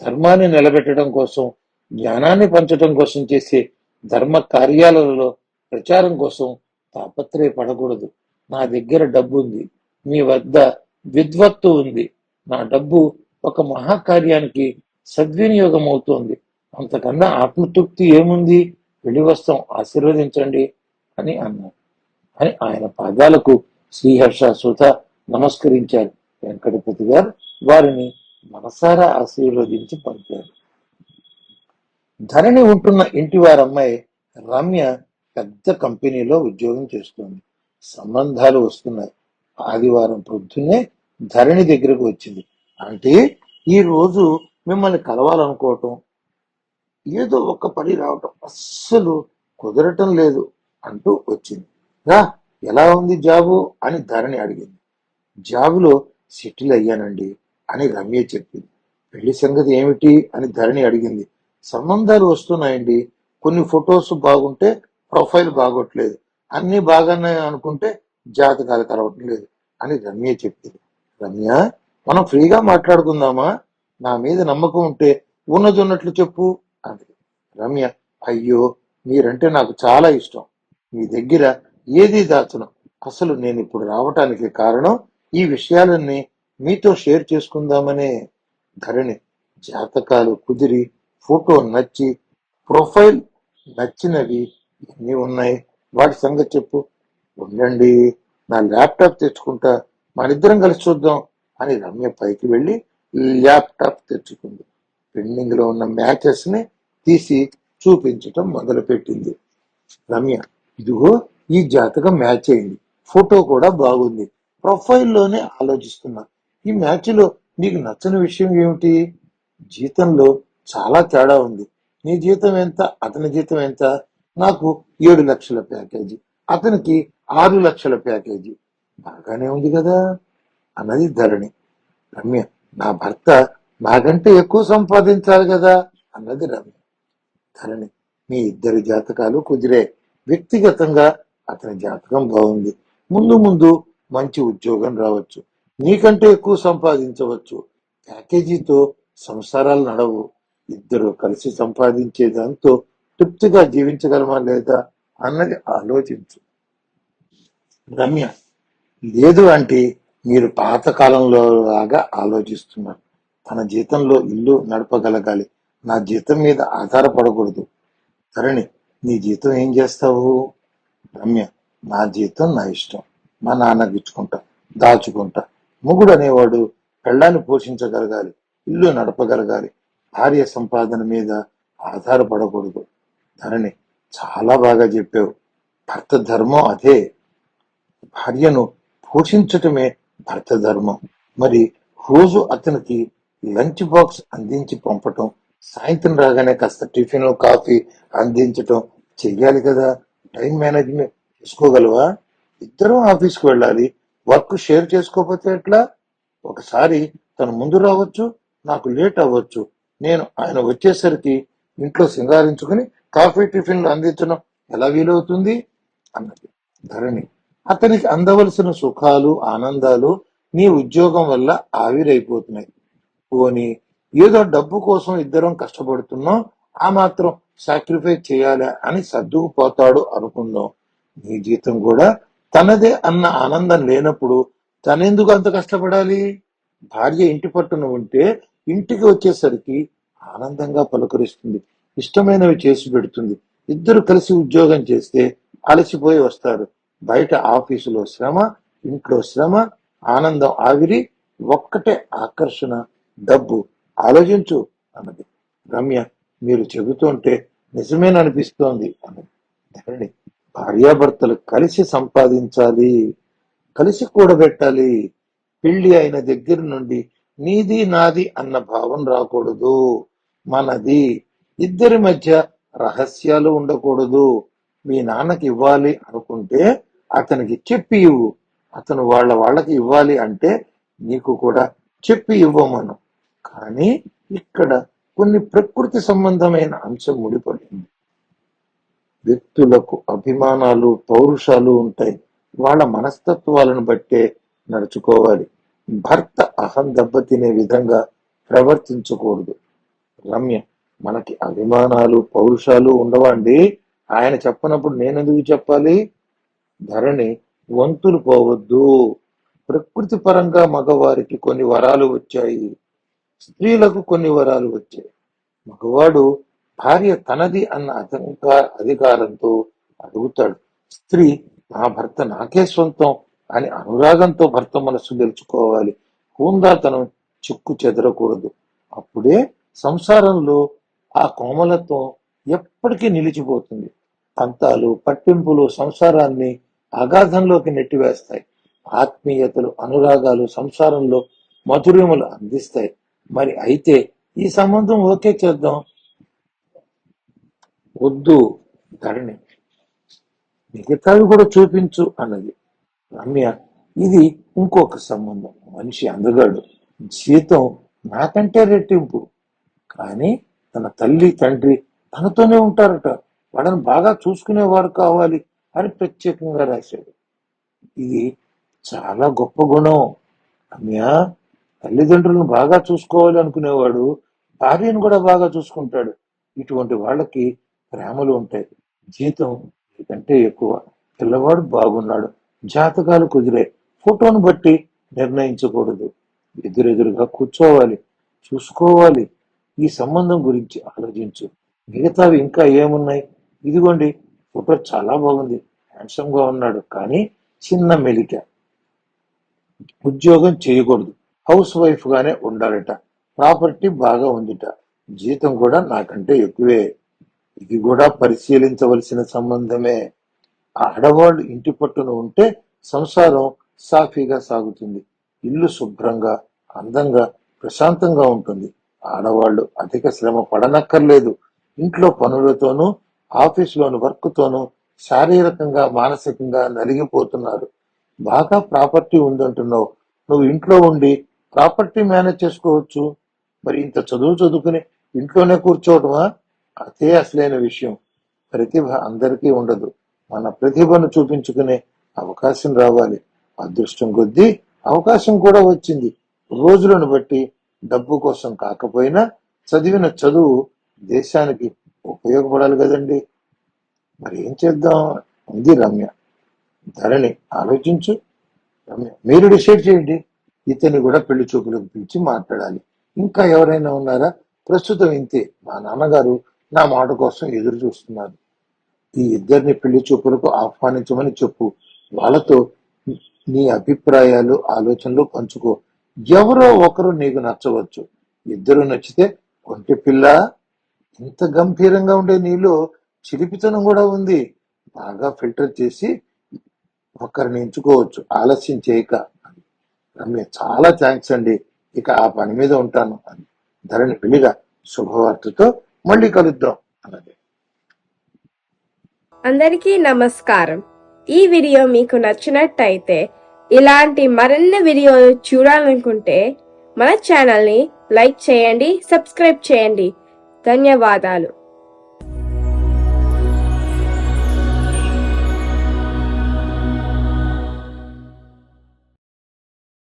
ధర్మాన్ని నిలబెట్టడం కోసం, జ్ఞానాన్ని పంచడం కోసం చేసే ధర్మ కార్యాలలో ప్రచారం కోసం తాపత్రయపడకూడదు. నా దగ్గర డబ్బు ఉంది, మీ వద్ద విద్వత్తు ఉంది. నా డబ్బు ఒక మహాకార్యానికి సద్వినియోగం అవుతోంది. అంతకన్నా ఆత్మతృప్తి ఏముంది? వెళ్ళి వస్తాం, ఆశీర్వదించండి అని అన్నారు. అని ఆయన పాదాలకు శ్రీహర్ష సుత నమస్కరించారు. వెంకటపతి గారు వారిని మనసారా ఆశీర్వదించి పంపారు. ధరణి ఉంటున్న ఇంటి వారమ్మాయి రమ్య పెద్ద కంపెనీలో ఉద్యోగం చేస్తుంది. సంబంధాలు వస్తున్నాయి. ఆదివారం పొద్దున్నే ధరణి దగ్గరకు వచ్చింది. అంటే ఈ రోజు మిమ్మల్ని కలవాలనుకోవటం, ఏదో ఒక పని రావటం అస్సలు కుదరటం లేదు అంటూ వచ్చింది. రా, ఎలా ఉంది జాబు అని ధరణి అడిగింది. జాబులో సెటిల్ అయ్యానండి అని రమ్య చెప్పింది. పెళ్లి సంగతి ఏమిటి అని ధరణి అడిగింది. సంబంధాలు వస్తున్నాయండి. కొన్ని ఫొటోస్ బాగుంటే ప్రొఫైల్ బాగోట్లేదు, అన్ని బాగానే అనుకుంటే జాతకాలు కలవటం లేదు అని రమ్య చెప్పింది. రమ్య, మనం ఫ్రీగా మాట్లాడుకుందామా? నా మీద నమ్మకం ఉంటే ఉన్నది ఉన్నట్లు చెప్పు అంది. రమ్య, అయ్యో, మీరంటే నాకు చాలా ఇష్టం. మీ దగ్గర ఏదీ దాచను. అసలు నేను ఇప్పుడు రావటానికి కారణం ఈ విషయాలన్నీ మీతో షేర్ చేసుకుందామనే. ధరణి, జాతకాలు కుదిరి, ఫోటో నచ్చి, ప్రొఫైల్ నచ్చినవి ఎన్ని ఉన్నాయి? వాటి సంగతి చెప్పు. ఉండండి, నా ల్యాప్టాప్ తెచ్చుకుంటా, మనిద్దరం కలిసి చూద్దాం అని రమ్య పైకి వెళ్లి ల్యాప్టాప్ తెచ్చుకుంది. పెండింగ్ లో ఉన్న మ్యాచెస్ ని తీసి చూపించటం మొదలుపెట్టింది. రమ్య, ఇదిగో ఈ జాతకం మ్యాచ్ అయింది, ఫోటో కూడా బాగుంది, ప్రొఫైల్లోనే ఆలోచిస్తున్నా. ఈ మ్యాచ్ లో నీకు నచ్చని విషయం ఏమిటి? జీతంలో చాలా తేడా ఉంది. నీ జీతం ఎంత, అతని జీతం ఎంత? నాకు 7 లక్షల ప్యాకేజీ, అతనికి 6 లక్షల ప్యాకేజీ. బాగానే ఉంది కదా అన్నది ధరణి. రమ్య, నా భర్త నాకంటే ఎక్కువ సంపాదించాలి కదా అన్నది రమ్య. ధరణి, మీ ఇద్దరి జాతకాలు కుదిరే. వ్యక్తిగతంగా అతని జాతకం బాగుంది. ముందు ముందు మంచి ఉద్యోగం రావచ్చు, నీకంటే ఎక్కువ సంపాదించవచ్చు. ప్యాకేజీతో సంసారాలు నడవు. ఇద్దరు కలిసి సంపాదించే దాంతో తృప్తిగా జీవించగలమా లేదా అన్నది ఆలోచించు. రమ్య, లేదు అంటే మీరు పాతకాలంలో లాగా ఆలోచిస్తున్నారు. తన జీతంలో ఇల్లు నడపగలగాలి, నా జీతం మీద ఆధారపడకూడదు. ధరణి, నీ జీతం ఏం చేస్తావు? రమ్య, నా జీతం నా ఇష్టం. మా నాన్నకి ఇచ్చుకుంటా, దాచుకుంటా. మొగుడు అనేవాడు పెళ్ళాన్ని పోషించగలగాలి, ఇల్లు నడపగలగాలి. భార్య సంపాదన మీద ఆధారపడకూడదు. ధరణి, చాలా బాగా చెప్పావు. భర్త ధర్మం అదే. భార్యను పోషించటమే భర్త ధర్మం. మరి రోజు అతనికి లంచ్ బాక్స్ అందించి పంపటం, సాయంత్రం రాగానే కాస్త టిఫిన్ కాఫీ అందించటం చెయ్యాలి కదా. టైం మేనేజ్మెంట్ చేసుకోగలవా? ఇద్దరం ఆఫీస్కి వెళ్ళాలి, వర్క్ షేర్ చేసుకోకపోతే ఎట్లా? ఒకసారి తను ముందు రావచ్చు, నాకు లేట్ అవ్వచ్చు. నేను ఆయన వచ్చేసరికి ఇంట్లో సింగారించుకుని కాఫీ టిఫిన్లు అందించడం ఎలా వీలవుతుంది అన్నది. ధరణి, అతనికి అందవలసిన సుఖాలు ఆనందాలు నీ ఉద్యోగం వల్ల ఆవిరైపోతున్నాయి. పోని ఏదో డబ్బు కోసం ఇద్దరం కష్టపడుతున్నాం, ఆ మాత్రం సాక్రిఫైస్ చేయాలి అని సర్దుకుపోతాడు అనుకుందాం. నీ జీతం కూడా తనదే అన్న ఆనందం లేనప్పుడు తనెందుకు అంత కష్టపడాలి? భార్య ఇంటి పట్టున ఉంటే ఇంటికి వచ్చేసరికి ఆనందంగా పలకరిస్తుంది, ఇష్టమైనవి చేసి పెడుతుంది. ఇద్దరు కలిసి ఉద్యోగం చేస్తే అలసిపోయి వస్తారు. బయట ఆఫీసులో శ్రమ, ఇంట్లో శ్రమ, ఆనందం ఆవిరి, ఒక్కటే ఆకర్షణ, డబ్బు. ఆలోచించు అన్నది. రమ్య, మీరు చెబుతుంటే నిజమేననిపిస్తోంది అన్నది. ధరణి, భార్యాభర్తలు కలిసి సంపాదించాలి, కలిసి కూడబెట్టాలి. పెళ్లి అయిన దగ్గర నుండి నీది నాది అన్న భావం రాకూడదు. మనది. ఇద్దరి మధ్య రహస్యాలు ఉండకూడదు. మీ నాన్నకి ఇవ్వాలి అనుకుంటే అతనికి చెప్పి ఇవ్వు, అతను వాళ్ళకి ఇవ్వాలి అంటే నీకు కూడా చెప్పి ఇవ్వమను. కానీ ఇక్కడ కొన్ని ప్రకృతి సంబంధమైన అంశం ముడిపడింది. వ్యక్తులకు అభిమానాలు పౌరుషాలు ఉంటాయి, వాళ్ళ మనస్తత్వాలను బట్టే నడుచుకోవాలి. భర్త అహం దెబ్బతినే విధంగా ప్రవర్తించకూడదు. రమ్య, మనకి అభిమానాలు పౌరుషాలు ఉండవండి, ఆయన చెప్పనప్పుడు నేనెందుకు చెప్పాలి? ధరణి, వంతులు పోవద్దు. ప్రకృతి పరంగా మగవారికి కొన్ని వరాలు వచ్చాయి, స్త్రీలకు కొన్ని వరాలు వచ్చాయి. మగవాడు భార్య తనది అన్న అధికారంతో అడుగుతాడు. స్త్రీ నా భర్త నాకే సొంతం అని అనురాగంతో భర్త మనస్సు గెలుచుకోవాలి. హుందాతనం చిక్కు చెదరకూడదు. అప్పుడే సంసారంలో ఆ కోమలత్వం ఎప్పటికీ నిలిచిపోతుంది. పంతాలు పట్టింపులు సంసారాన్ని అగాధంలోకి నెట్టివేస్తాయి. ఆత్మీయతలు అనురాగాలు సంసారంలో మధురిమలు అందిస్తాయి. మరి అయితే ఈ సంబంధం ఓకే చేద్దాం. వద్దు ధరణి, మిగతావి కూడా చూపించు అన్నది. రమ్య, ఇది ఇంకొక సంబంధం. మనిషి అందగాడు, జీతం నాకంటే రెట్టింపు, కానీ తన తల్లి తండ్రి తనతోనే ఉంటారట, వాళ్ళని బాగా చూసుకునేవారు కావాలి అని ప్రత్యేకంగా రాశాడు. ఇది చాలా గొప్ప గుణం రమ్య. తల్లిదండ్రులను బాగా చూసుకోవాలి అనుకునేవాడు భార్యను కూడా బాగా చూసుకుంటాడు. ఇటువంటి వాళ్ళకి ప్రేమలు ఉంటాయి. జీతం కంటే ఎక్కువ, పిల్లవాడు బాగున్నాడు, జాతకాలు కుదిరే, ఫోటోను బట్టి నిర్ణయించకూడదు. ఎదురెదురుగా కూర్చోవాలి, చూసుకోవాలి. ఈ సంబంధం గురించి ఆలోచించు. మిగతావి ఇంకా ఏమున్నాయి? ఇదిగోండి, ఫోటో చాలా బాగుంది, హ్యాండ్సమ్ గా ఉన్నాడు, కానీ చిన్న మెలిక, ఉద్యోగం చేయకూడదు, హౌస్ వైఫ్ గానే ఉండాలట, ప్రాపర్టీ బాగా ఉందిట, జీతం కూడా నాకంటే ఎక్కువే. ఇది కూడా పరిశీలించవలసిన సంబంధమే. ఆడవాళ్ళు ఇంటి పట్టున ఉంటే సంసారం సాఫీగా సాగుతుంది. ఇల్లు శుభ్రంగా, అందంగా, ప్రశాంతంగా ఉంటుంది. ఆడవాళ్ళు అధిక శ్రమ పడనక్కర్లేదు. ఇంట్లో పనులతోనూ, ఆఫీసులోని వర్క్ తోనూ శారీరకంగా, మానసికంగా నలిగిపోతున్నారు. బాగా ప్రాపర్టీ ఉందంటున్నావు, నువ్వు ఇంట్లో ఉండి ప్రాపర్టీ మేనేజ్ చేసుకోవచ్చు. మరి ఇంత చదువు చదువుకుని ఇంట్లోనే కూర్చోవటమా? అదే అసలైన విషయం. ప్రతిభ అందరికీ ఉండదు. మన ప్రతిభను చూపించుకునే అవకాశం రావాలి. అదృష్టం కొద్దీ అవకాశం కూడా వచ్చింది. రోజులను బట్టి డబ్బు కోసం కాకపోయినా చదివిన చదువు దేశానికి ఉపయోగపడాలి కదండి. మరి ఏం చేద్దాం ఉంది రమ్య. ధరణి, ఆలోచించు. రమ్య, మీరు డిసైడ్ చేయండి. ఇతన్ని కూడా పెళ్లి చూపులకు పిలిచి మాట్లాడాలి. ఇంకా ఎవరైనా ఉన్నారా? ప్రస్తుతం ఇంతే. మా నాన్నగారు నా మాట కోసం ఎదురు చూస్తున్నారు. ఈ ఇద్దరిని పెళ్లి చూపులకు ఆహ్వానించమని చెప్పు. వాళ్ళతో నీ అభిప్రాయాలు, ఆలోచనలు పంచుకో. ఎవరో ఒకరు నీకు నచ్చవచ్చు. ఇద్దరు నచ్చితే ఒంటి పిల్ల. ఇంత గంభీరంగా ఉండే నీలో చిలిపితనం కూడా ఉంది. బాగా ఫిల్టర్ చేసి ఒకరిని ఎంచుకోవచ్చు, ఆలస్యం చేయక. రమ్య, చాలా థ్యాంక్స్ అండి, ఇక ఆ పని మీద ఉంటాను అని ధరణి వెళ్ళిగా శుభవార్తతో మళ్ళీ కలుద్దాం అన్నది. అందరికీ నమస్కారం. ఈ వీడియో మీకు నచ్చినట్టయితే, ఇలాంటి మరిన్ని వీడియోలు చూడాలనుకుంటే మన ఛానల్ని లైక్ చేయండి, సబ్స్క్రైబ్ చేయండి. ధన్యవాదాలు.